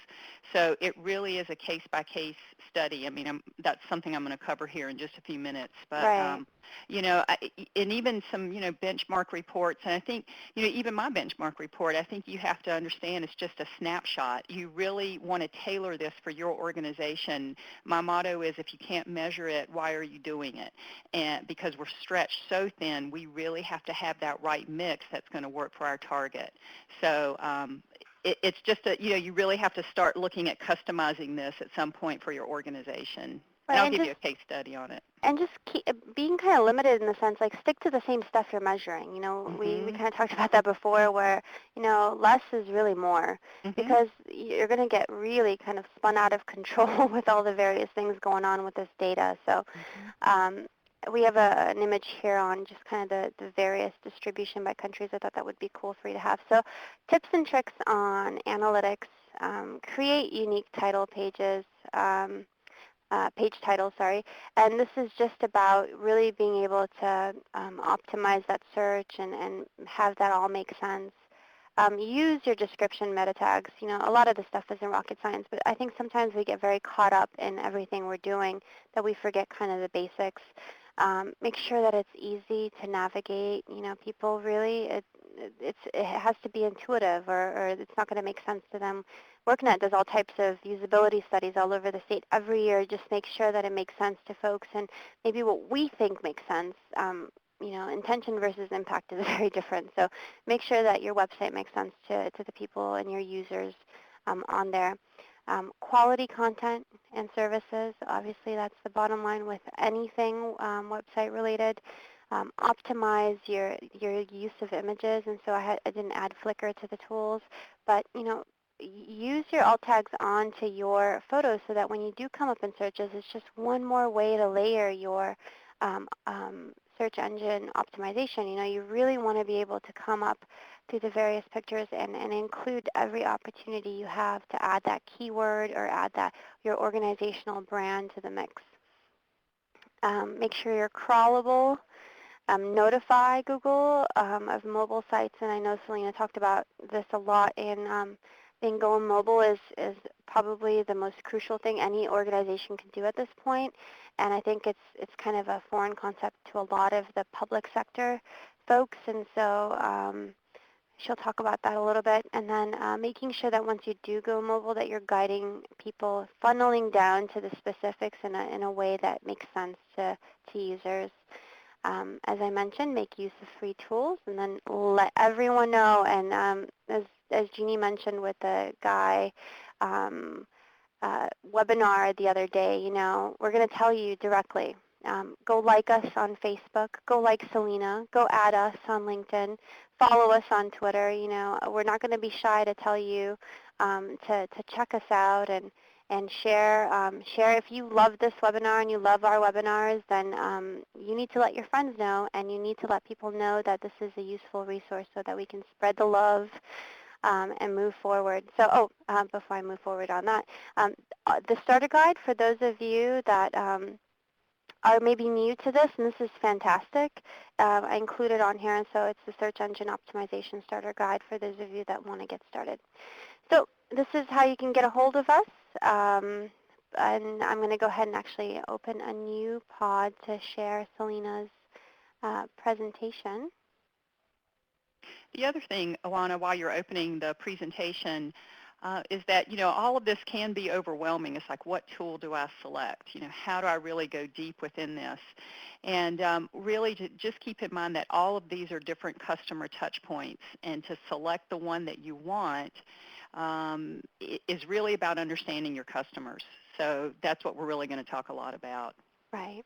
So it really is a case-by-case study. I mean, that's something I'm going to cover here in just a few minutes. But, Right. and even some, benchmark reports. And I think, even my benchmark report, I think you have to understand it's just a snapshot. You really want to tailor this for your organization. My motto is, if you can't measure it, why are you doing it? And because we're stretched so thin, we really have to have that right mix that's going to work for our target. So it's just that, you really have to start looking at customizing this at some point for your organization. And Right. I'll give you a case study on it. And just being kind of limited in the sense, like, stick to the same stuff you're measuring. We Mhm. kind of talked about that before, where less is really more, Mhm. because you're going to get really kind of spun out of control with all the various things going on with this data. So Mhm. um, we have an image here on just kind of the various distribution by countries. I thought that would be cool for you to have. So tips and tricks on analytics: create unique title pages. Page title, sorry. And this is just about really being able to optimize that search and have that all make sense. Use your description meta tags. A lot of this stuff isn't rocket science, but I think sometimes we get very caught up in everything we're doing that we forget kind of the basics. Make sure that it's easy to navigate. People really, it has to be intuitive, or it's not going to make sense to them. WorkNet does all types of usability studies all over the state every year. Just make sure that it makes sense to folks, and maybe what we think makes sense. Intention versus impact is very different. So make sure that your website makes sense to the people and your users on there. Quality content and services, obviously that's the bottom line with anything website related. Optimize your use of images, and so I didn't add Flickr to the tools, but use your alt tags onto your photos so that when you do come up in searches, it's just one more way to layer your search engine optimization. You really want to be able to come up through the various pictures and include every opportunity you have to add that keyword or add that your organizational brand to the mix. Make sure you're crawlable. Notify Google of mobile sites, and I know Selena talked about this a lot in going mobile is probably the most crucial thing any organization can do at this point, and I think it's kind of a foreign concept to a lot of the public sector folks, and so she'll talk about that a little bit, and then making sure that once you do go mobile that you're guiding people, funneling down to the specifics in a way that makes sense to users. As I mentioned, make use of free tools, and then let everyone know. And as Jeannie mentioned with the guy webinar the other day, we're going to tell you directly. Go like us on Facebook. Go like Selena. Go add us on LinkedIn. Follow us on Twitter. We're not going to be shy to tell you to check us out and share. Share if you love this webinar and you love our webinars, then you need to let your friends know, and you need to let people know that this is a useful resource so that we can spread the love and move forward. So, before I move forward on that, the starter guide for those of you that are maybe new to this, and this is fantastic. I included on here, and so it's the Search Engine Optimization Starter Guide for those of you that want to get started. So this is how you can get a hold of us. And I'm going to go ahead and actually open a new pod to share Selena's presentation. The other thing, Alana, while you're opening the presentation, is that, all of this can be overwhelming. It's like, what tool do I select? How do I really go deep within this? And really to just keep in mind that all of these are different customer touch points, and to select the one that you want is really about understanding your customers. So that's what we're really going to talk a lot about. Right.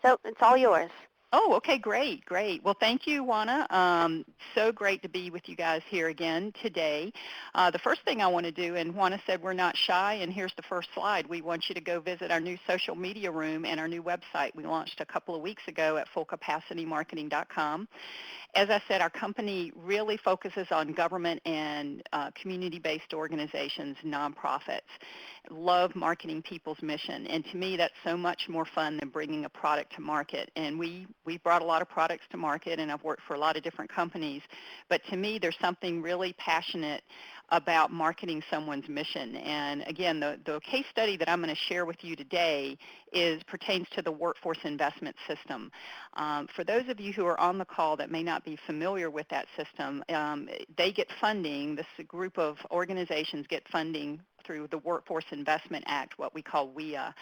So it's all yours. Oh, okay, great, great. Well, thank you, Juana. So great to be with you guys here again today. The first thing I want to do, and Juana said we're not shy, and here's the first slide. We want you to go visit our new social media room and our new website we launched a couple of weeks ago at fullcapacitymarketing.com. As I said, our company really focuses on government and community-based organizations, nonprofits. Love marketing people's mission, and to me that's so much more fun than bringing a product to market. And we brought a lot of products to market, and I've worked for a lot of different companies, but to me there's something really passionate about marketing someone's mission. And again, the case study that I'm going to share with you today pertains to the workforce investment system. For those of you who are on the call that may not be familiar with that system, they get funding. This group of organizations get funding through the Workforce Investment Act, what we call WIA.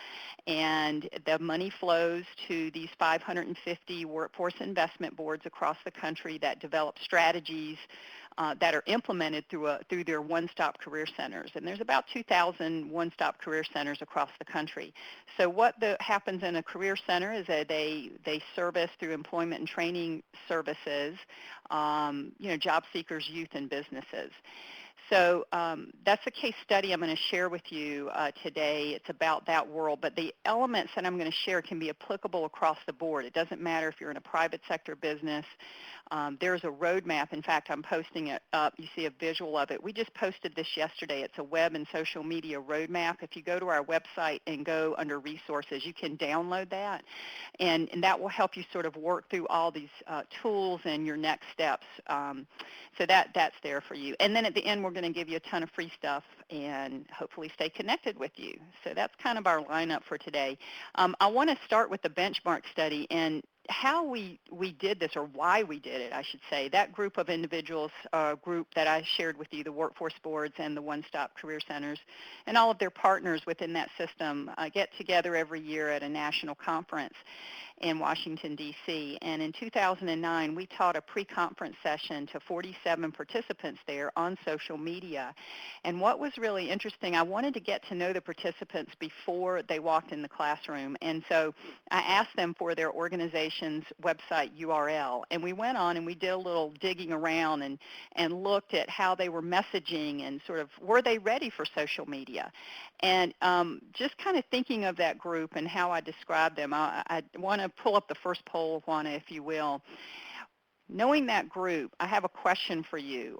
And the money flows to these 550 workforce investment boards across the country that develop strategies that are implemented through their one-stop career centers. And there's about 2,000 one-stop career centers across the country. So what happens in a career center is that they service through employment and training services, job seekers, youth, and businesses. So that's a case study I'm going to share with you today. It's about that world, but the elements that I'm going to share can be applicable across the board. It doesn't matter if you're in a private sector business. There's a roadmap. In fact, I'm posting it up. You see a visual of it. We just posted this yesterday. It's a web and social media roadmap. If you go to our website and go under resources, you can download that, and that will help you sort of work through all these tools and your next steps. So that's there for you. And then at the end, we're going to give you a ton of free stuff and hopefully stay connected with you. So that's kind of our lineup for today. I want to start with the benchmark study and how we did this, or why we did it, I should say. That group of individuals, group that I shared with you, the workforce boards and the one-stop career centers, and all of their partners within that system get together every year at a national conference in Washington, D.C. And in 2009, we taught a pre-conference session to 47 participants there on social media. And what was really interesting, I wanted to get to know the participants before they walked in the classroom. And so I asked them for their organization's website URL. And we went on and we did a little digging around and looked at how they were messaging and sort of, were they ready for social media? And just kind of thinking of that group and how I described them, I want to pull up the first poll, Juana, if you will. Knowing that group, I have a question for you.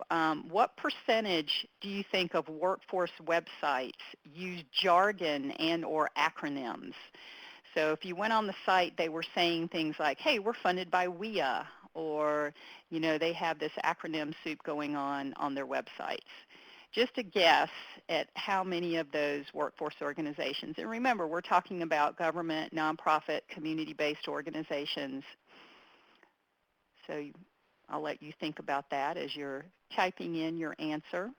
What percentage do you think of workforce websites use jargon and or acronyms? So if you went on the site, they were saying things like, hey, we're funded by WIA, or, they have this acronym soup going on their websites. Just a guess at how many of those workforce organizations, and remember, we're talking about government, nonprofit, community-based organizations. So I'll let you think about that as you're typing in your answer.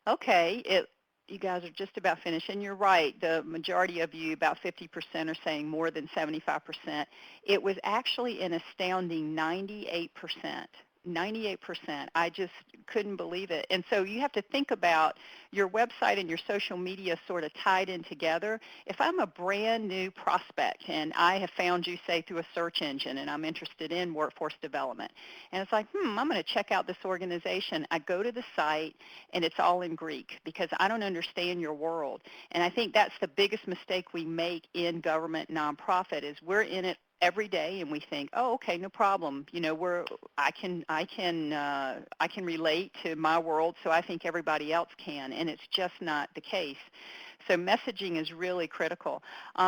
Okay, you guys are just about finished, and you're right. The majority of you, about 50%, are saying more than 75%. It was actually an astounding 98%. 98%. I just couldn't believe it. And so you have to think about your website and your social media sort of tied in together. If I'm a brand new prospect and I have found you, say, through a search engine, and I'm interested in workforce development, and it's like, I'm going to check out this organization. I go to the site, and it's all in Greek because I don't understand your world. And I think that's the biggest mistake we make in government nonprofit is we're in it every day, and we think, oh, okay, no problem. I can relate to my world, so I think everybody else can, and it's just not the case. So messaging is really critical.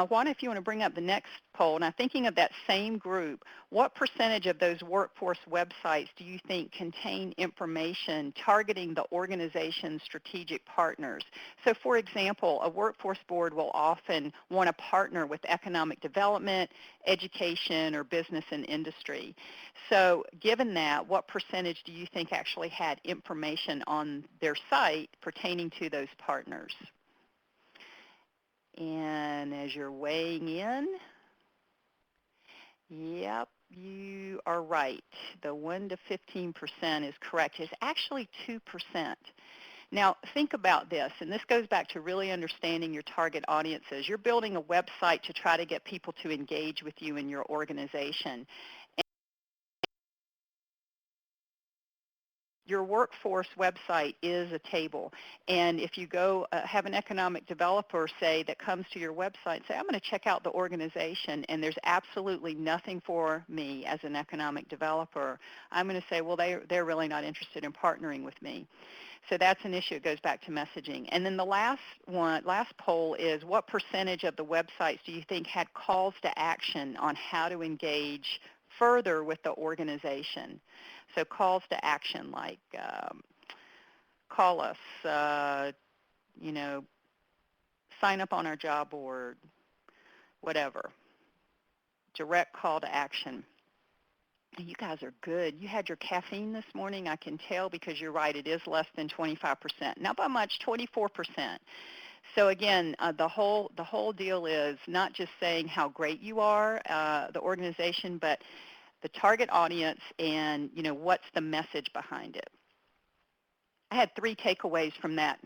Juan, if you want to bring up the next poll, now thinking of that same group, what percentage of those workforce websites do you think contain information targeting the organization's strategic partners? So for example, a workforce board will often want to partner with economic development, education, or business and industry. So given that, what percentage do you think actually had information on their site pertaining to those partners? And as you're weighing in, yep, you are right. The 1 to 15% is correct. It's actually 2%. Now, think about this, and this goes back to really understanding your target audiences. You're building a website to try to get people to engage with you in your organization. Your workforce website is a table, and if you go have an economic developer say that comes to your website, say, I'm going to check out the organization, and there's absolutely nothing for me as an economic developer, I'm going to say, well, they're really not interested in partnering with me. So that's an issue. It goes back to messaging. And then the last poll is, what percentage of the websites do you think had calls to action on how to engage further with the organization? So calls to action like call us, sign up on our job board, whatever. Direct call to action. You guys are good. You had your caffeine this morning, I can tell, because you're right, it is less than 25%. Not by much, 24%. So again, the whole deal is not just saying how great you are, the organization, but the target audience and, what's the message behind it. I had 3 takeaways from that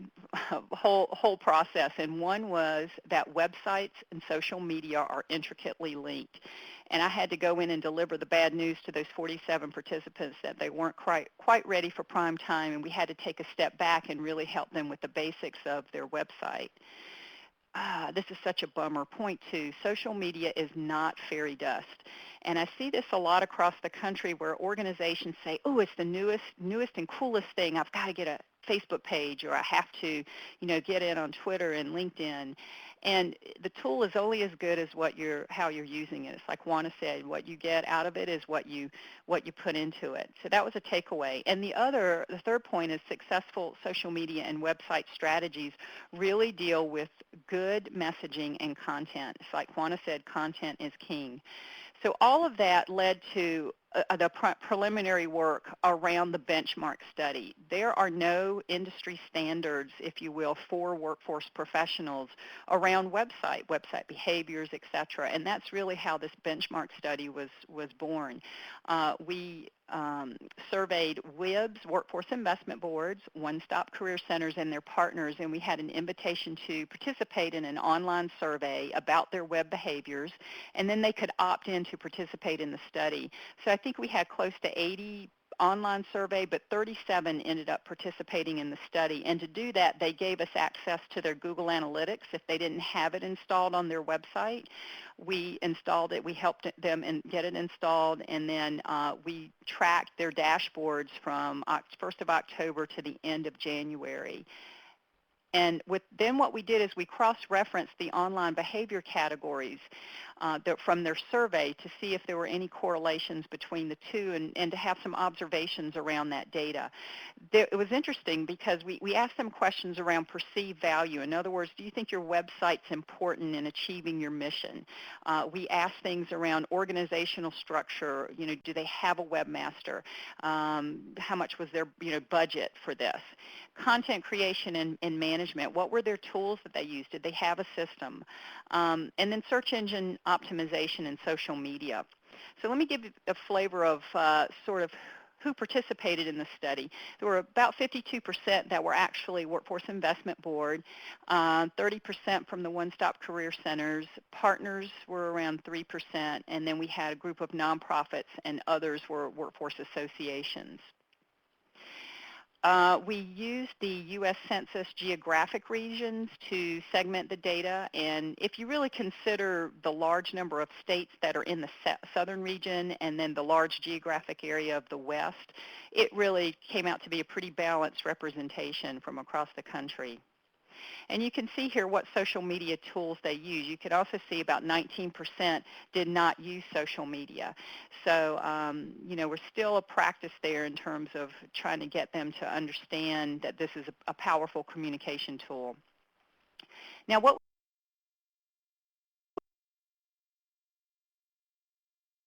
whole process, and one was that websites and social media are intricately linked. And I had to go in and deliver the bad news to those 47 participants that they weren't quite ready for prime time, and we had to take a step back and really help them with the basics of their website. This is such a bummer. Point 2, social media is not fairy dust. And I see this a lot across the country where organizations say, oh, it's the newest and coolest thing. I've got to get a Facebook page, or I have to, get in on Twitter and LinkedIn. And the tool is only as good as how you're using it. It's like Juana said, what you get out of it is what you put into it. So that was a takeaway. And the third point is successful social media and website strategies really deal with good messaging and content. It's like Juana said, content is king. So all of that led to the preliminary work around the benchmark study. There are no industry standards, if you will, for workforce professionals around website behaviors, et cetera, and that's really how this benchmark study was born. We surveyed WIBs, Workforce Investment Boards, one-stop career centers, and their partners, and we had an invitation to participate in an online survey about their web behaviors, and then they could opt in to participate in the study. So I think we had close to 80 online survey, but 37 ended up participating in the study. And to do that, they gave us access to their Google Analytics. If they didn't have it installed on their website, we installed it. We helped them get it installed, and then we tracked their dashboards from 1st of October to the end of January. And then what we did is we cross-referenced the online behavior categories from their survey to see if there were any correlations between the two, and to have some observations around that data. It was interesting because we asked them questions around perceived value. In other words, do you think your website's important in achieving your mission? We asked things around organizational structure. Do they have a webmaster? How much was their budget for this? Content creation and management. What were their tools that they used? Did they have a system? And then search engine optimization and social media. So let me give you a flavor of sort of who participated in the study. There were about 52% that were actually Workforce Investment Board, 30% from the one-stop career centers, partners were around 3%, and then we had a group of nonprofits, and others were workforce associations. We used the U.S. Census geographic regions to segment the data, and if you really consider the large number of states that are in the southern region and then the large geographic area of the west, it really came out to be a pretty balanced representation from across the country. And you can see here what social media tools they use. You can also see about 19% did not use social media. So, we're still a practice there in terms of trying to get them to understand that this is a powerful communication tool. Now, what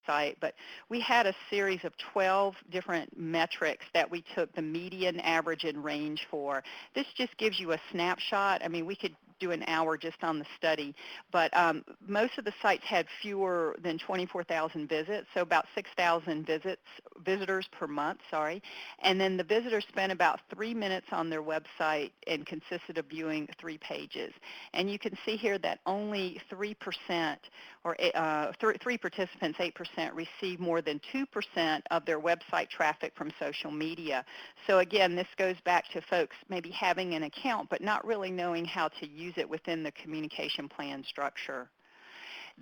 site, but we had a series of 12 different metrics that we took the median, average, and range for. This just gives you a snapshot. I mean, we could do an hour just on the study, but most of the sites had fewer than 24,000 visits, so about 6,000 visitors per month, and then the visitors spent about 3 minutes on their website and consisted of viewing 3 pages. And you can see here that only 3% or 3 participants, 8%, receive more than 2% of their website traffic from social media. So again, this goes back to folks maybe having an account but not really knowing how to use it within the communication plan structure.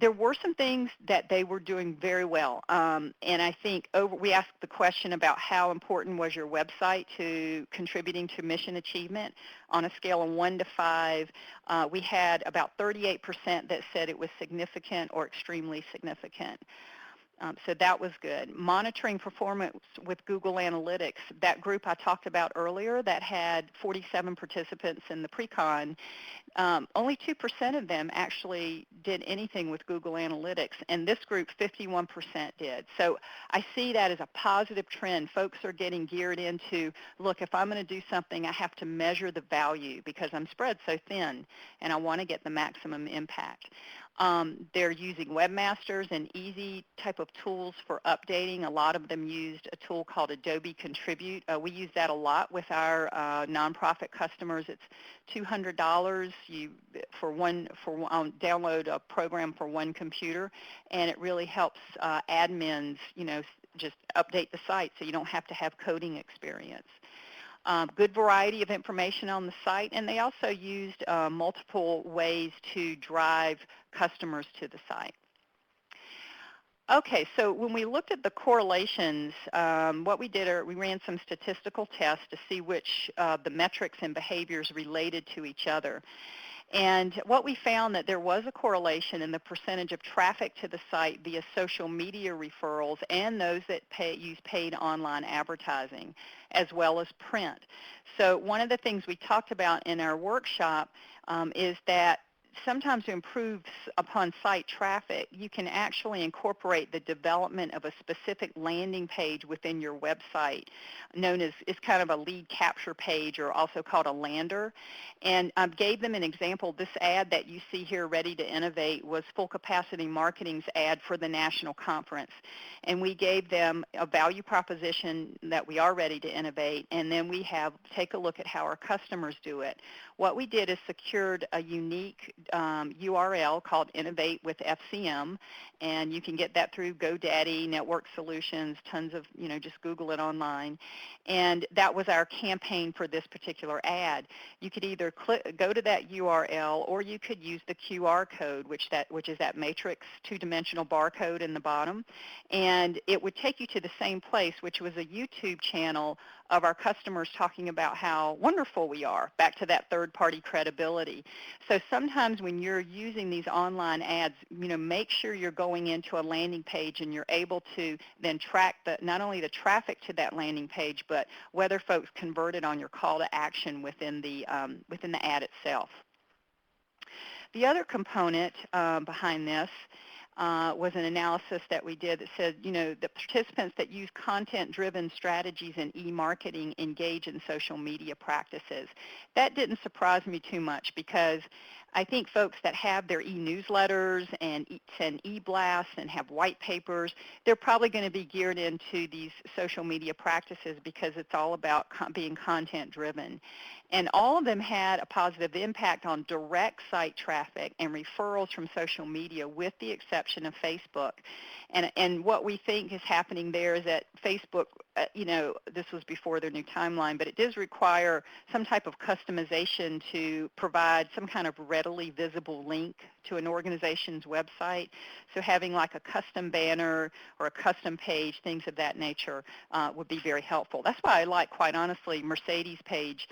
There were some things that they were doing very well, and I think we asked the question about how important was your website to contributing to mission achievement. On a scale of 1 to 5, we had about 38% that said it was significant or extremely significant. So that was good. Monitoring performance with Google Analytics, that group I talked about earlier that had 47 participants in the pre-con, only 2% of them actually did anything with Google Analytics, and this group, 51% did. So I see that as a positive trend. Folks are getting geared into, look, if I'm going to do something, I have to measure the value because I'm spread so thin, and I want to get the maximum impact. They're using webmasters and easy type of tools for updating. A lot of them used a tool called Adobe Contribute. We use that a lot with our nonprofit customers. It's $200 download a program for one computer, and it really helps admins, just update the site so you don't have to have coding experience. Good variety of information on the site, and they also used multiple ways to drive customers to the site. Okay, so when we looked at the correlations, what we did we ran some statistical tests to see which the metrics and behaviors related to each other. And what we found that there was a correlation in the percentage of traffic to the site via social media referrals and those that use paid online advertising, as well as print. So one of the things we talked about in our workshop is that sometimes to improve upon site traffic, you can actually incorporate the development of a specific landing page within your website, known as, it's kind of a lead capture page, or also called a lander. And I gave them an example. This ad that you see here, Ready to Innovate, was Full Capacity Marketing's ad for the national conference. And we gave them a value proposition that we are ready to innovate, and then we have take a look at how our customers do it. What we did is secured a unique URL called Innovate with FCM, and you can get that through GoDaddy, Network Solutions, tons of, just Google it online. And that was our campaign for this particular ad. You could either go to that URL, or you could use the QR code, which is that matrix 2-dimensional barcode in the bottom, and it would take you to the same place, which was a YouTube channel of our customers talking about how wonderful we are, back to that third-party credibility. So sometimes when you're using these online ads, make sure you're going into a landing page and you're able to then track not only the traffic to that landing page, but whether folks converted on your call to action within the ad itself. The other component behind this was an analysis that we did that said, the participants that use content-driven strategies in e-marketing engage in social media practices. That didn't surprise me too much, because I think folks that have their e-newsletters and send e-blasts and have white papers, they're probably going to be geared into these social media practices because it's all about being content-driven. And all of them had a positive impact on direct site traffic and referrals from social media, with the exception of Facebook. And what we think is happening there is that Facebook, this was before their new timeline, but it does require some type of customization to provide some kind of readily visible link to an organization's website. So having like a custom banner or a custom page, things of that nature, would be very helpful. That's why I like, quite honestly, Mercedes' page.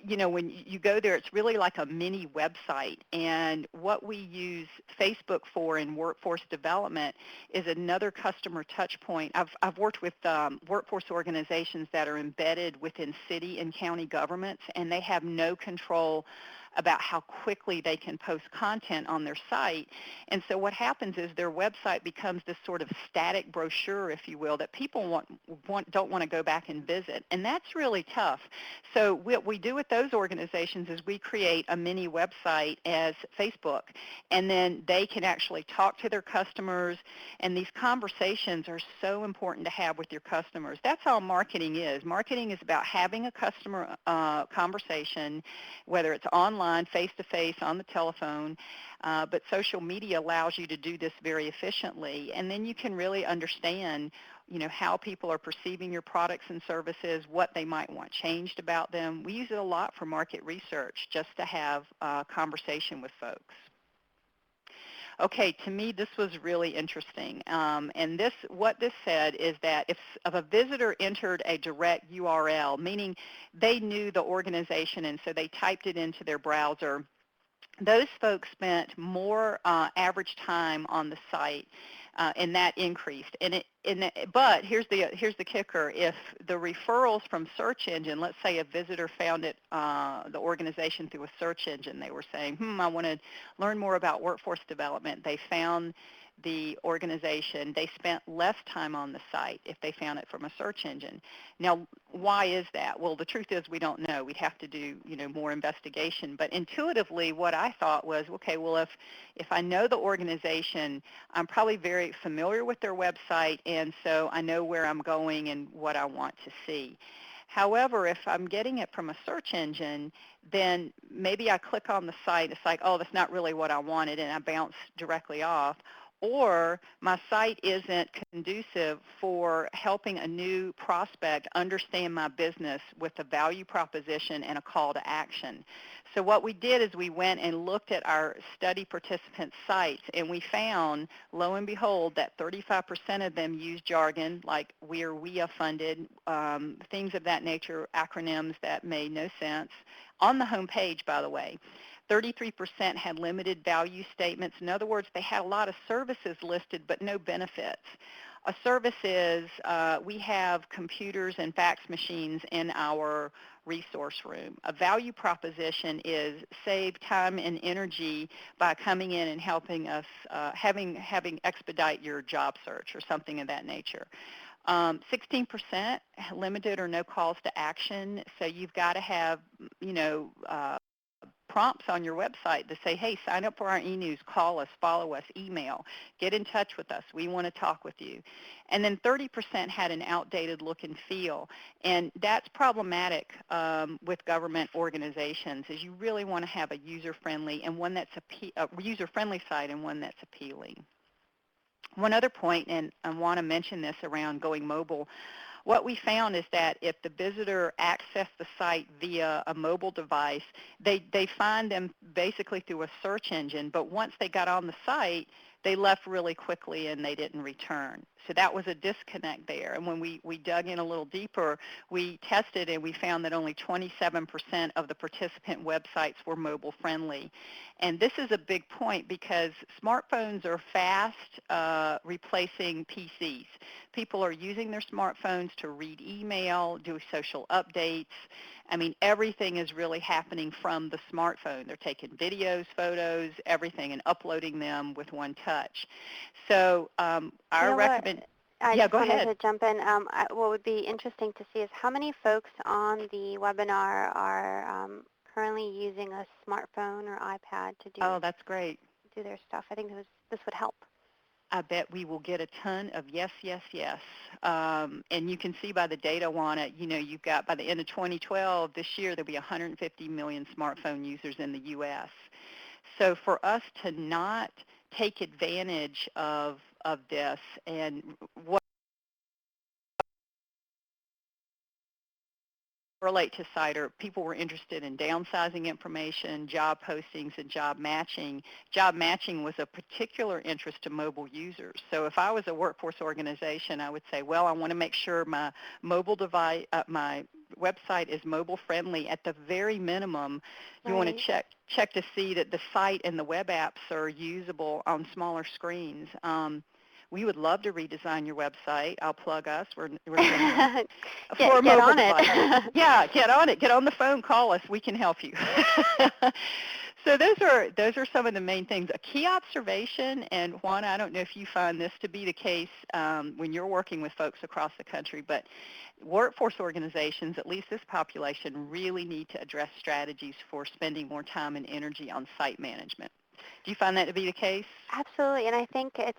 when you go there, it's really like a mini website. And what we use Facebook for in workforce development is another customer touch point. I've worked with workforce organizations that are embedded within city and county governments, and they have no control about how quickly they can post content on their site. And so what happens is their website becomes this sort of static brochure, if you will, that people don't want to go back and visit. And that's really tough. So what we do with those organizations is we create a mini website as Facebook, and then they can actually talk to their customers, and these conversations are so important to have with your customers. That's all marketing is. Marketing is about having a customer conversation, whether it's online, face-to-face, on the telephone, but social media allows you to do this very efficiently, and then you can really understand how people are perceiving your products and services, what they might want changed about them. We use it a lot for market research, just to have a conversation with folks. Okay, to me, this was really interesting. And what this said is that if a visitor entered a direct URL, meaning they knew the organization and so they typed it into their browser, those folks spent more average time on the site, and that increased. But here's the kicker: if the referrals from search engine, let's say a visitor found the organization through a search engine, they were saying, I want to learn more about workforce development. They found the organization, they spent less time on the site if they found it from a search engine. Now, why is that? Well, the truth is we don't know. We'd have to do more investigation. But intuitively, what I thought was, okay, well, if I know the organization, I'm probably very familiar with their website, and so I know where I'm going and what I want to see. However, if I'm getting it from a search engine, then maybe I click on the site. It's like, oh, that's not really what I wanted, and I bounce directly off. Or my site isn't conducive for helping a new prospect understand my business with a value proposition and a call to action. So what we did is we went and looked at our study participants' sites, and we found, lo and behold, that 35% of them use jargon like we're WIA funded, things of that nature, acronyms that made no sense, on the home page, by the way. 33% had limited value statements. In other words, they had a lot of services listed but no benefits. A service is we have computers and fax machines in our resource room. A value proposition is save time and energy by coming in and helping us, having expedite your job search or something of that nature. 16% limited or no calls to action. So you've got to have, prompts on your website to say, hey, sign up for our e-news, call us, follow us, email, get in touch with us. We want to talk with you. And then 30% had an outdated look and feel. And that's problematic with government organizations, is you really want to have a user-friendly and one that's a user-friendly site and one that's appealing. One other point, and I want to mention this around going mobile, what we found is that if the visitor accessed the site via a mobile device, they find them basically through a search engine, but once they got on the site, they left really quickly and they didn't return. So that was a disconnect there. And when we dug in a little deeper, we tested and we found that only 27% of the participant websites were mobile friendly. And this is a big point because smartphones are fast replacing PCs. People are using their smartphones to read email, do social updates. I mean, everything is really happening from the smartphone. They're taking videos, photos, everything, and uploading them with one touch. So our recommendation. I Yeah, just go wanted ahead. to jump in. What would be interesting to see is how many folks on the webinar are currently using a smartphone or iPad to Oh, that's great. do their stuff. I think this would help. I bet we will get a ton of yes, yes, yes. And you can see by the data on it, you've got by the end of 2012, this year, there'll be 150 million smartphone users in the U.S. So for us to not take advantage of this and what relate to CIDR, people were interested in downsizing information, job postings, and job matching. Job matching was a particular interest to mobile users. So if I was a workforce organization, I would say, well, I want to make sure my mobile device, my website is mobile friendly, at the very minimum, you want Right. to check to see that the site and the web apps are usable on smaller screens. We would love to redesign your website. I'll plug us. We're sending for Get mobile on it. devices. Yeah, get on it. Get on the phone. Call us. We can help you. So those are some of the main things. A key observation, and Juana, I don't know if you find this to be the case when you're working with folks across the country, but workforce organizations, at least this population, really need to address strategies for spending more time and energy on site management. Do you find that to be the case? Absolutely, and I think it's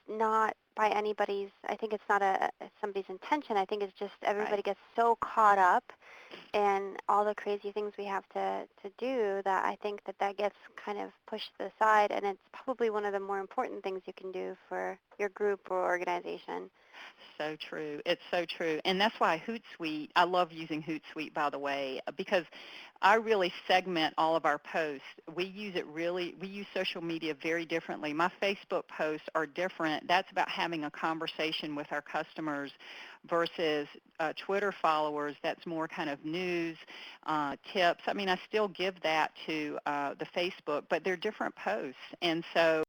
not by anybody's. I think it's not somebody's intention. I think it's just everybody Right. gets so caught up in all the crazy things we have to do that I think that gets kind of pushed to the side, and it's probably one of the more important things you can do for your group or organization. So true. It's so true. And that's why Hootsuite, I love using Hootsuite, by the way, because I really segment all of our posts. We use social media very differently. My Facebook posts are different. That's about having a conversation with our customers versus Twitter followers. That's more kind of news, tips. I mean, I still give that to the Facebook, but they're different posts. And so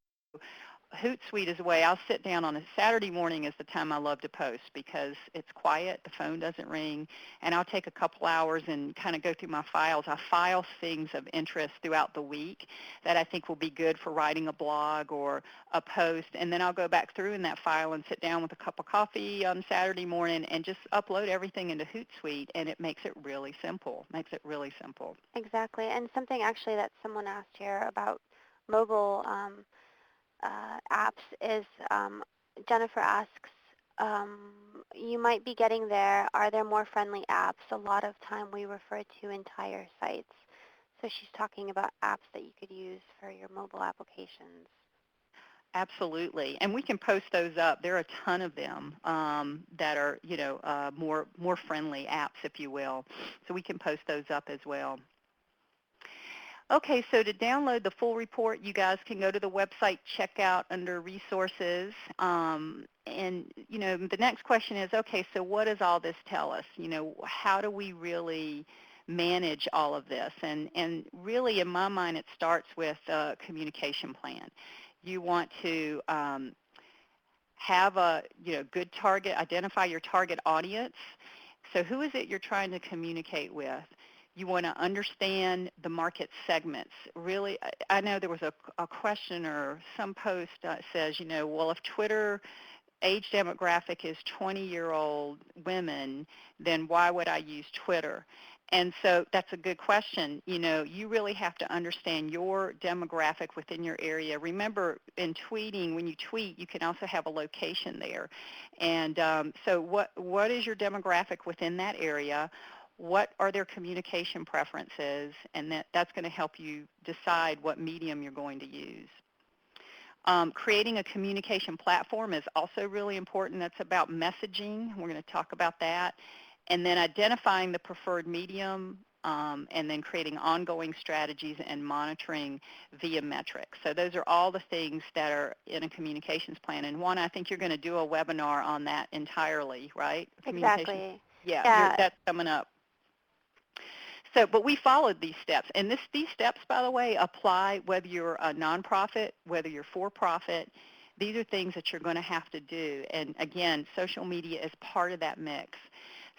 Hootsuite is a way I'll sit down on a Saturday morning is the time I love to post because it's quiet, the phone doesn't ring, and I'll take a couple hours and kind of go through my files. I file things of interest throughout the week that I think will be good for writing a blog or a post, and then I'll go back through in that file and sit down with a cup of coffee on Saturday morning and just upload everything into Hootsuite, and it makes it really simple. Exactly, and something actually that someone asked here about mobile apps is Jennifer asks, you might be getting there. Are there more friendly apps? A lot of time we refer to entire sites. So she's talking about apps that you could use for your mobile applications. Absolutely, and we can post those up. There are a ton of them that are, more friendly apps, if you will. So we can post those up as well. Okay, so to download the full report, you guys can go to the website, check out under resources. And, the next question is, okay, so what does all this tell us? How do we really manage all of this? And really, in my mind, it starts with a communication plan. You want to have a good target, identify your target audience. So who is it you're trying to communicate with? You want to understand the market segments. Really, I know there was a question or some post that says, well, if Twitter age demographic is 20-year-old women, then why would I use Twitter? And so that's a good question. You really have to understand your demographic within your area. Remember, in tweeting, when you tweet, you can also have a location there. And so what is your demographic within that area? What are their communication preferences? And that's going to help you decide what medium you're going to use. Creating a communication platform is also really important. That's about messaging. We're going to talk about that. And then identifying the preferred medium, and then creating ongoing strategies and monitoring via metrics. So those are all the things that are in a communications plan. And Juana, I think you're going to do a webinar on that entirely, right? Exactly. Yeah, Yeah. that's coming up. So, but we followed these steps. And these steps, by the way, apply whether you're a nonprofit, whether you're for-profit. These are things that you're going to have to do. And again, social media is part of that mix.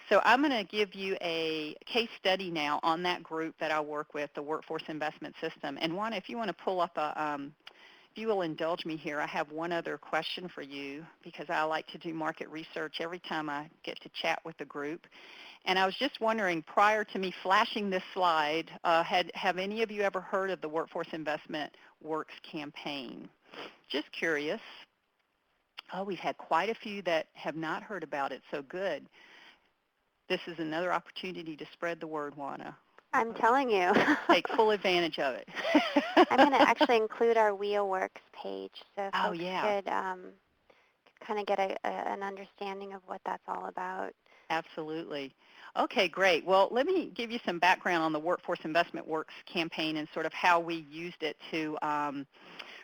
So I'm going to give you a case study now on that group that I work with, the Workforce Investment System. And Juana, if you want to pull up if you will indulge me here, I have one other question for you because I like to do market research every time I get to chat with the group. And I was just wondering, prior to me flashing this slide, have any of you ever heard of the Workforce Investment Works campaign? Just curious. Oh, we've had quite a few that have not heard about it, so good. This is another opportunity to spread the word, Juana. I'm telling you. Take full advantage of it. I'm going to actually include our WheelWorks page so Oh, folks yeah. could kind of get an understanding of what that's all about. Absolutely. Okay, great. Well, let me give you some background on the Workforce Investment Works campaign and sort of how we used it to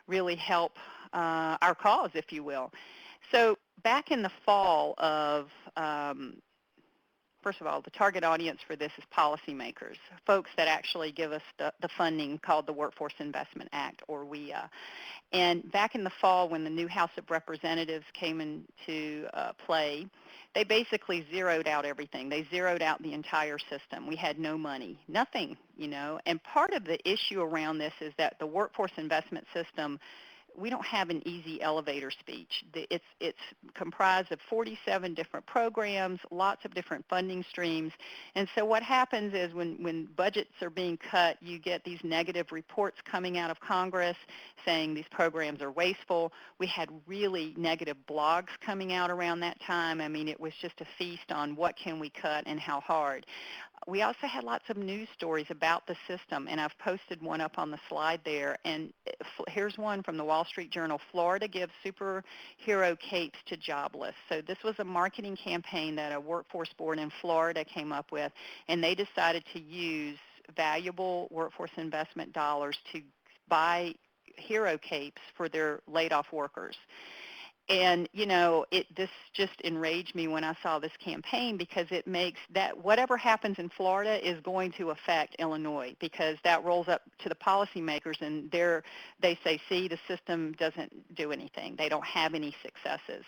really help our cause, if you will. So back in the fall of first of all, the target audience for this is policymakers, folks that actually give us the funding called the Workforce Investment Act, or WIA. And back in the fall, when the new House of Representatives came into play, they basically zeroed out everything. They zeroed out the entire system. We had no money, nothing, And part of the issue around this is that the workforce investment system, we don't have an easy elevator speech. It's comprised of 47 different programs, lots of different funding streams. And so what happens is when budgets are being cut, you get these negative reports coming out of Congress saying these programs are wasteful. We had really negative blogs coming out around that time. I mean, it was just a feast on what can we cut and how hard. We also had lots of news stories about the system, and I've posted one up on the slide there. And here's one from the Wall Street Journal. Florida gives superhero capes to jobless. So this was a marketing campaign that a workforce board in Florida came up with, and they decided to use valuable workforce investment dollars to buy hero capes for their laid-off workers. And, this just enraged me when I saw this campaign, because it makes that whatever happens in Florida is going to affect Illinois, because that rolls up to the policymakers, and they say, see, the system doesn't do anything. They don't have any successes.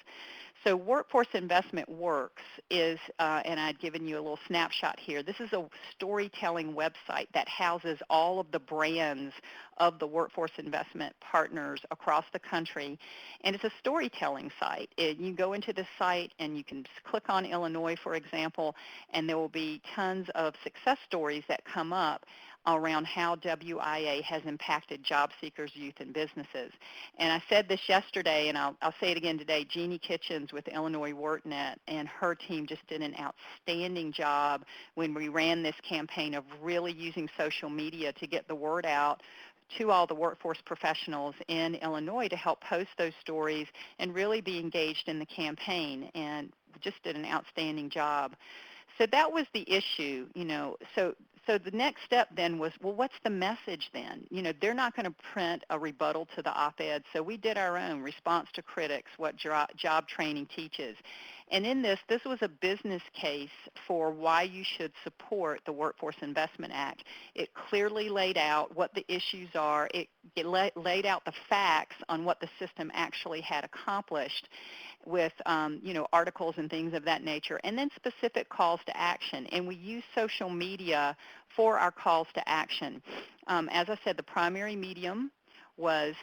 So Workforce Investment Works is, and I'd given you a little snapshot here, this is a storytelling website that houses all of the brands of the workforce investment partners across the country. And it's a storytelling site. You go into this site and you can click on Illinois, for example, and there will be tons of success stories that come up around how WIA has impacted job seekers, youth, and businesses. And I said this yesterday, and I'll say it again today. Jeannie Kitchens with Illinois WorkNet and her team just did an outstanding job when we ran this campaign of really using social media to get the word out to all the workforce professionals in Illinois to help post those stories and really be engaged in the campaign, and just did an outstanding job. So that was the issue, So the next step then was, well, what's the message then? They're not going to print a rebuttal to the op-ed, so we did our own response to critics, what job training teaches. And in this was a business case for why you should support the Workforce Investment Act. It clearly laid out what the issues are. It laid out the facts on what the system actually had accomplished with articles and things of that nature, and then specific calls to action. And we use social media for our calls to action. As I said, the primary medium was,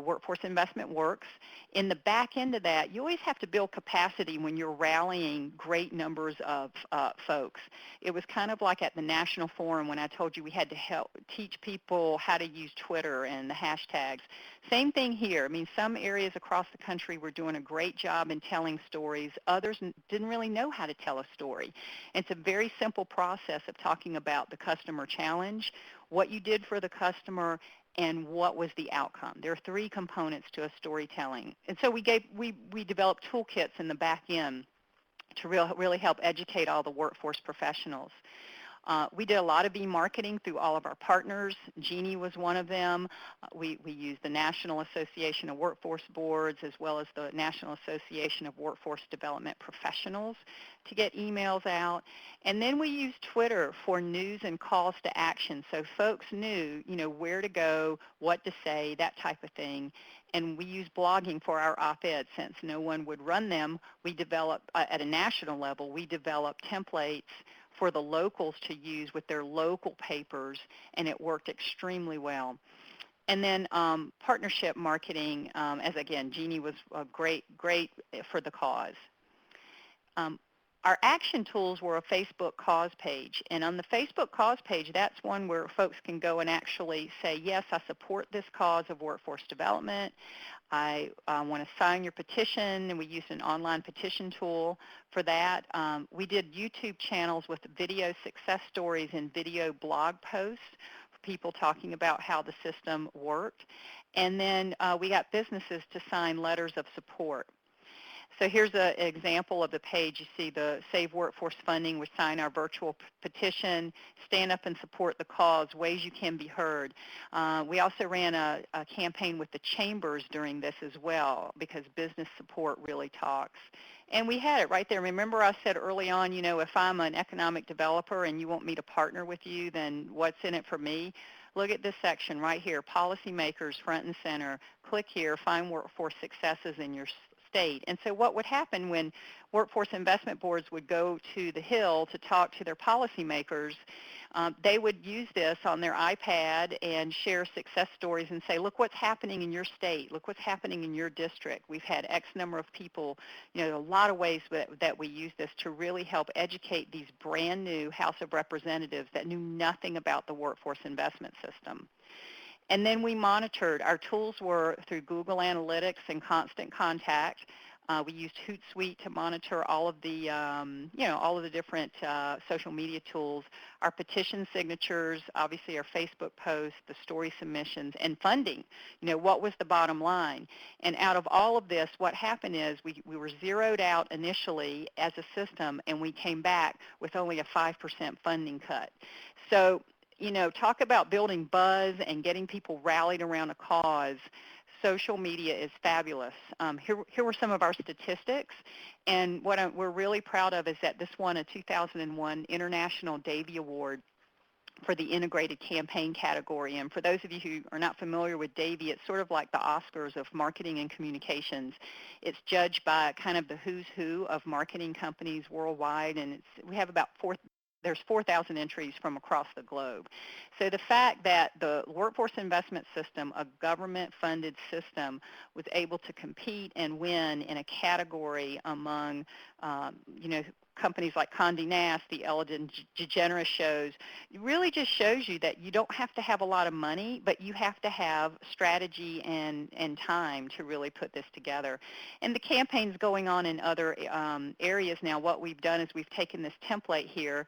Workforce Investment Works. In the back end of that, you always have to build capacity when you're rallying great numbers of folks. It was kind of like at the National Forum when I told you we had to help teach people how to use Twitter and the hashtags. Same thing here. I mean, some areas across the country were doing a great job in telling stories. Others didn't really know how to tell a story. It's a very simple process of talking about the customer challenge, what you did for the customer, and what was the outcome. There are three components to a storytelling. And so we developed toolkits in the back end to really help educate all the workforce professionals. We did a lot of e-marketing through all of our partners. Jeannie was one of them. We used the National Association of Workforce Boards as well as the National Association of Workforce Development Professionals to get emails out. And then we used Twitter for news and calls to action, so folks knew, where to go, what to say, that type of thing. And we use blogging for our op-eds. Since no one would run them, we developed, at a national level, we developed templates for the locals to use with their local papers, and it worked extremely well. And then partnership marketing, as again, Jeannie was great for the cause. Our action tools were a Facebook cause page, and on the Facebook cause page, that's one where folks can go and actually say, yes, I support this cause of workforce development. I want to sign your petition, and we used an online petition tool for that. We did YouTube channels with video success stories and video blog posts for people talking about how the system worked. And then we got businesses to sign letters of support. So here's an example of the page. You see the Save Workforce Funding. We sign our virtual petition, stand up and support the cause, ways you can be heard. We also ran a campaign with the chambers during this as well, because business support really talks. And we had it right there. Remember I said early on, if I'm an economic developer and you want me to partner with you, then what's in it for me? Look at this section right here, policymakers front and center. Click here, find workforce successes in your state. And so what would happen when workforce investment boards would go to the Hill to talk to their policymakers, they would use this on their iPad and share success stories and say, look what's happening in your state. Look what's happening in your district. We've had X number of people. A lot of ways that we use this to really help educate these brand new House of Representatives that knew nothing about the workforce investment system. And then we monitored. Our tools were through Google Analytics and Constant Contact. We used Hootsuite to monitor all of the, all of the different social media tools. Our petition signatures, obviously our Facebook posts, the story submissions, and funding. What was the bottom line? And out of all of this, what happened is we were zeroed out initially as a system, and we came back with only a 5% funding cut. So talk about building buzz and getting people rallied around a cause. Social media is fabulous. Here were some of our statistics, and what we're really proud of is that this won a 2001 International Davy Award for the integrated campaign category. And for those of you who are not familiar with Davy, it's sort of like the Oscars of marketing and communications. It's judged by kind of the who's who of marketing companies worldwide, and we have about there's 4,000 entries from across the globe. So the fact that the workforce investment system, a government-funded system, was able to compete and win in a category among, companies like Condé Nast, the Ellen DeGeneres shows, it really just shows you that you don't have to have a lot of money, but you have to have strategy and time to really put this together. And the campaign's going on in other areas now. What we've done is we've taken this template here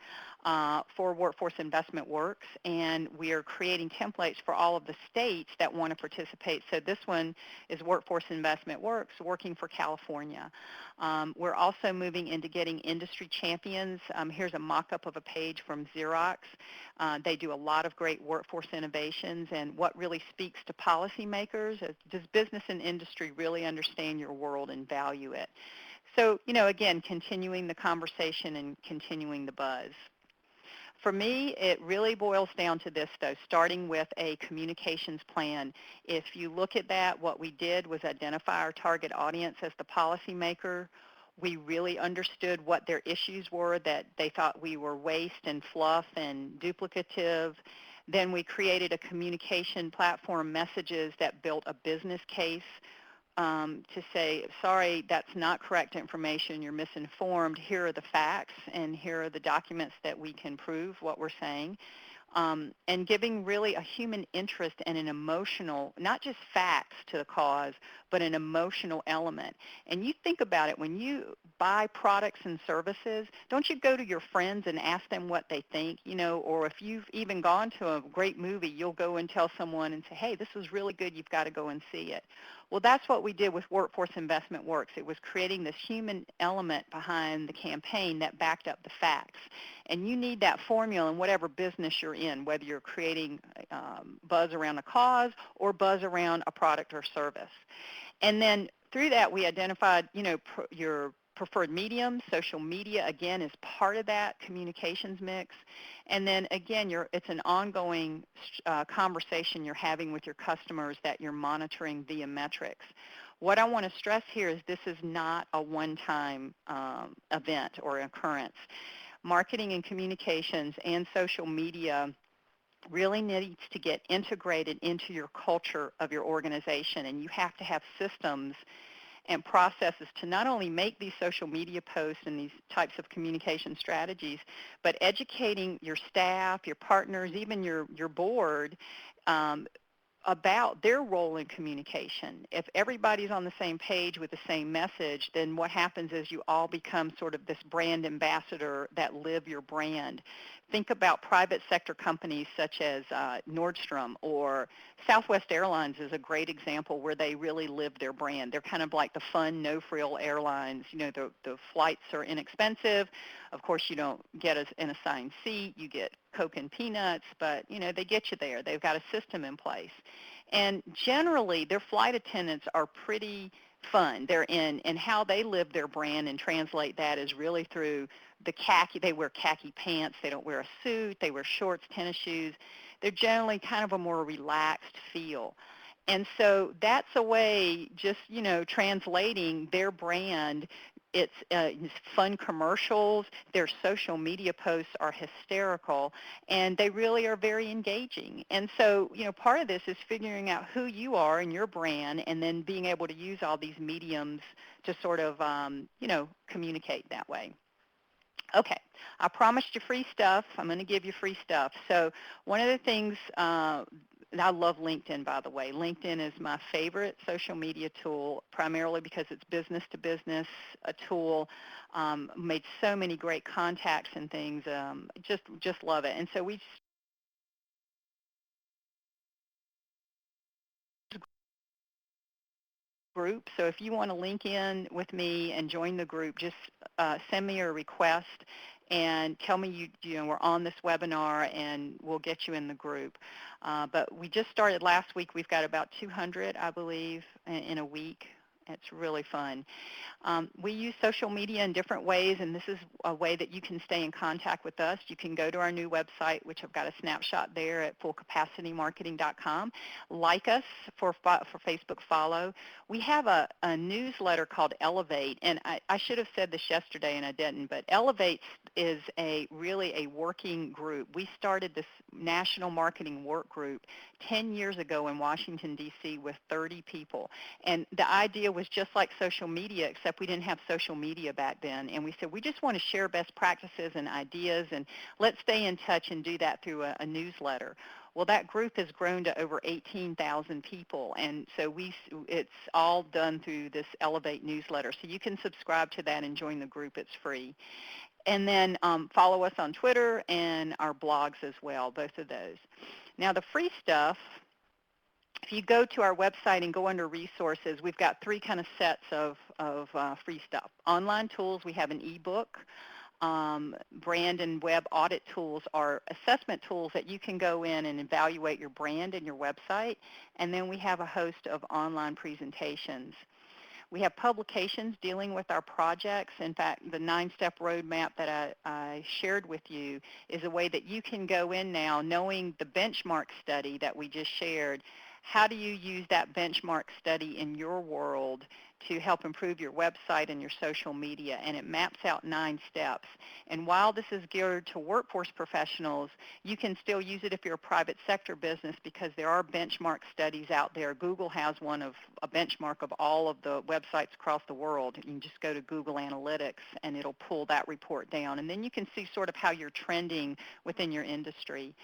for Workforce Investment Works, and we are creating templates for all of the states that want to participate. So this one is Workforce Investment Works, working for California. We're also moving into getting industry champions. Here's a mock-up of a page from Xerox. They do a lot of great workforce innovations, and what really speaks to policymakers is, does business and industry really understand your world and value it? So, again, continuing the conversation and continuing the buzz. For me, it really boils down to this, though, starting with a communications plan. If you look at that, what we did was identify our target audience as the policymaker. We really understood what their issues were, that they thought we were waste and fluff and duplicative. Then we created a communication platform, messages, that built a business case to say, sorry, that's not correct information, you're misinformed, here are the facts, and here are the documents that we can prove what we're saying. And giving really a human interest and an emotional, not just facts to the cause, but an emotional element. And you think about it, when you buy products and services, don't you go to your friends and ask them what they think, or if you've even gone to a great movie, you'll go and tell someone and say, hey, this was really good, you've got to go and see it. Well, that's what we did with Workforce Investment Works. It was creating this human element behind the campaign that backed up the facts. And you need that formula in whatever business you're in, whether you're creating buzz around a cause or buzz around a product or service. And then through that, we identified, your preferred medium. Social media, again, is part of that communications mix. And then, again, it's an ongoing conversation you're having with your customers that you're monitoring via metrics. What I want to stress here is this is not a one-time event or occurrence. Marketing and communications and social media really needs to get integrated into your culture of your organization, and you have to have systems and processes to not only make these social media posts and these types of communication strategies, but educating your staff, your partners, even your board about their role in communication. If everybody's on the same page with the same message, then what happens is you all become sort of this brand ambassador that live your brand. Think about private sector companies such as Nordstrom, or Southwest Airlines is a great example where they really live their brand. They're kind of like the fun, no-frill airlines. The flights are inexpensive. Of course, you don't get an assigned seat. You get Coke and peanuts, but, they get you there. They've got a system in place. And generally, their flight attendants are pretty fun. They're in, and how they live their brand and translate that is really through the khaki. They wear khaki pants. They don't wear a suit. They wear shorts, tennis shoes. They're generally kind of a more relaxed feel. And so that's a way, just, translating their brand. It's fun commercials. Their social media posts are hysterical, and they really are very engaging. And so, part of this is figuring out who you are and your brand, and then being able to use all these mediums to sort of, communicate that way. Okay, I promised you free stuff. I'm going to give you free stuff. So one of the things, and I love LinkedIn, by the way. LinkedIn is my favorite social media tool, primarily because it's business-to-business a tool. Made so many great contacts and things. Just love it. And so we group. So if you want to link in with me and join the group, just send me a request and tell me we're on this webinar, and we'll get you in the group. But we just started last week. We've got about 200, I believe, in a week. It's really fun. We use social media in different ways, and this is a way that you can stay in contact with us. You can go to our new website, which I've got a snapshot there at fullcapacitymarketing.com. Like us for Facebook follow. We have a newsletter called Elevate, and I should have said this yesterday, and I didn't, but Elevate is really a working group. We started this national marketing work group 10 years ago in Washington, D.C. with 30 people. And the idea was just like social media, except we didn't have social media back then. And we said, we just want to share best practices and ideas, and let's stay in touch and do that through a newsletter. Well, that group has grown to over 18,000 people, and so it's all done through this Elevate newsletter. So you can subscribe to that and join the group. It's free. And then follow us on Twitter and our blogs as well, both of those. Now, the free stuff, if you go to our website and go under resources, we've got three kind of sets of free stuff. Online tools, we have an ebook. Brand and web audit tools are assessment tools that you can go in and evaluate your brand and your website. And then we have a host of online presentations. We have publications dealing with our projects. In fact, the 9-step roadmap that I shared with you is a way that you can go in now knowing the benchmark study that we just shared. How do you use that benchmark study in your world to help improve your website and your social media? And it maps out 9 steps. And while this is geared to workforce professionals, you can still use it if you're a private sector business, because there are benchmark studies out there. Google has one of a benchmark of all of the websites across the world. You can just go to Google Analytics and it'll pull that report down. And then you can see sort of how you're trending within your industry.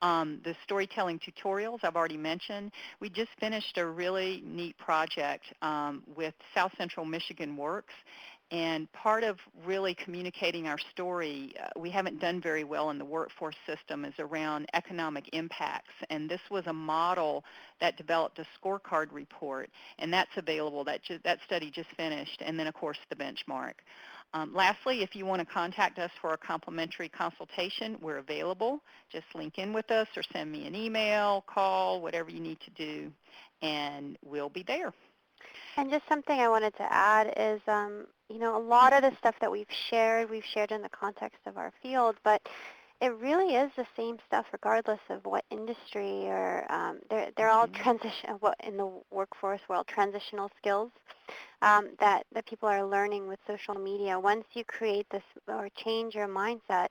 The storytelling tutorials I've already mentioned. We just finished a really neat project with South Central Michigan Works. And part of really communicating our story, we haven't done very well in the workforce system, is around economic impacts. And this was a model that developed a scorecard report, and that's available. That study just finished. And then, of course, the benchmark. Lastly, if you want to contact us for a complimentary consultation, we're available. Just link in with us or send me an email, call, whatever you need to do, and we'll be there. And just something I wanted to add is, a lot of the stuff that we've shared in the context of our field, but it really is the same stuff regardless of what industry, or they're all in the workforce world, transitional skills that people are learning with social media. Once you create this or change your mindset,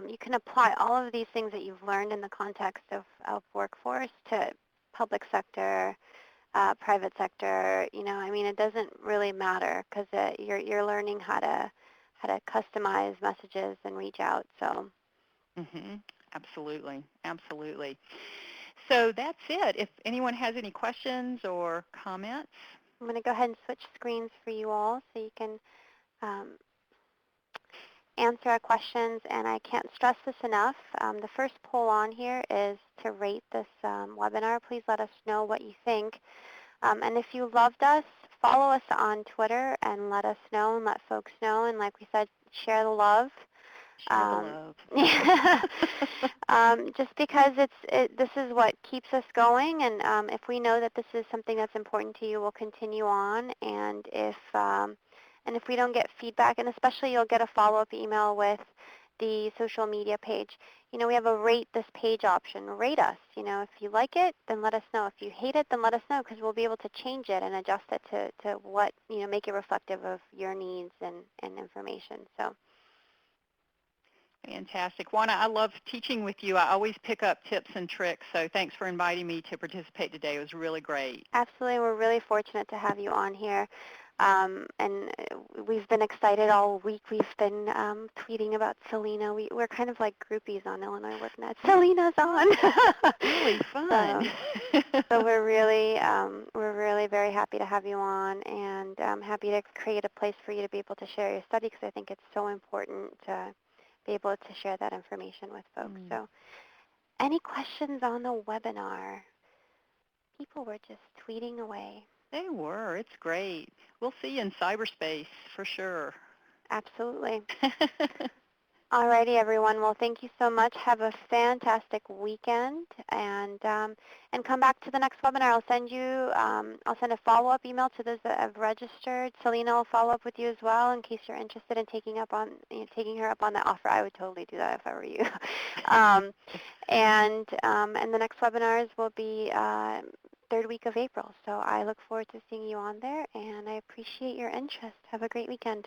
you can apply all of these things that you've learned in the context of workforce to public sector, private sector. It doesn't really matter, because you're learning how to customize messages and reach out. So. Absolutely, absolutely. So that's it. If anyone has any questions or comments. I'm going to go ahead and switch screens for you all so you can answer our questions. And I can't stress this enough. The first poll on here is to rate this webinar. Please let us know what you think. And if you loved us, follow us on Twitter and let us know and let folks know. And like we said, share the love. Share the Um, love. just because this is what keeps us going, and if we know that this is something that's important to you, we'll continue on. And if we don't get feedback, and especially you'll get a follow-up email with the social media page. We have a rate this page option. Rate us. If you like it, then let us know. If you hate it, then let us know, because we'll be able to change it and adjust it to what, make it reflective of your needs and information. So. Fantastic. Juana, I love teaching with you. I always pick up tips and tricks, so thanks for inviting me to participate today. It was really great. Absolutely. We're really fortunate to have you on here. And we've been excited all week. We've been tweeting about Selena. We're kind of like groupies on Illinois WorkNet. Selena's on. Really fun. So we're really very happy to have you on, and happy to create a place for you to be able to share your study, because I think it's so important to be able to share that information with folks. So any questions on the webinar? People were just tweeting away. They were. It's great. We'll see you in cyberspace for sure. Absolutely. Alrighty, everyone. Well, thank you so much. Have a fantastic weekend, and come back to the next webinar. I'll send a follow-up email to those that have registered. Selena will follow up with you as well in case you're interested in taking her up on that offer. I would totally do that if I were you. And the next webinars will be third week of April. So I look forward to seeing you on there, and I appreciate your interest. Have a great weekend.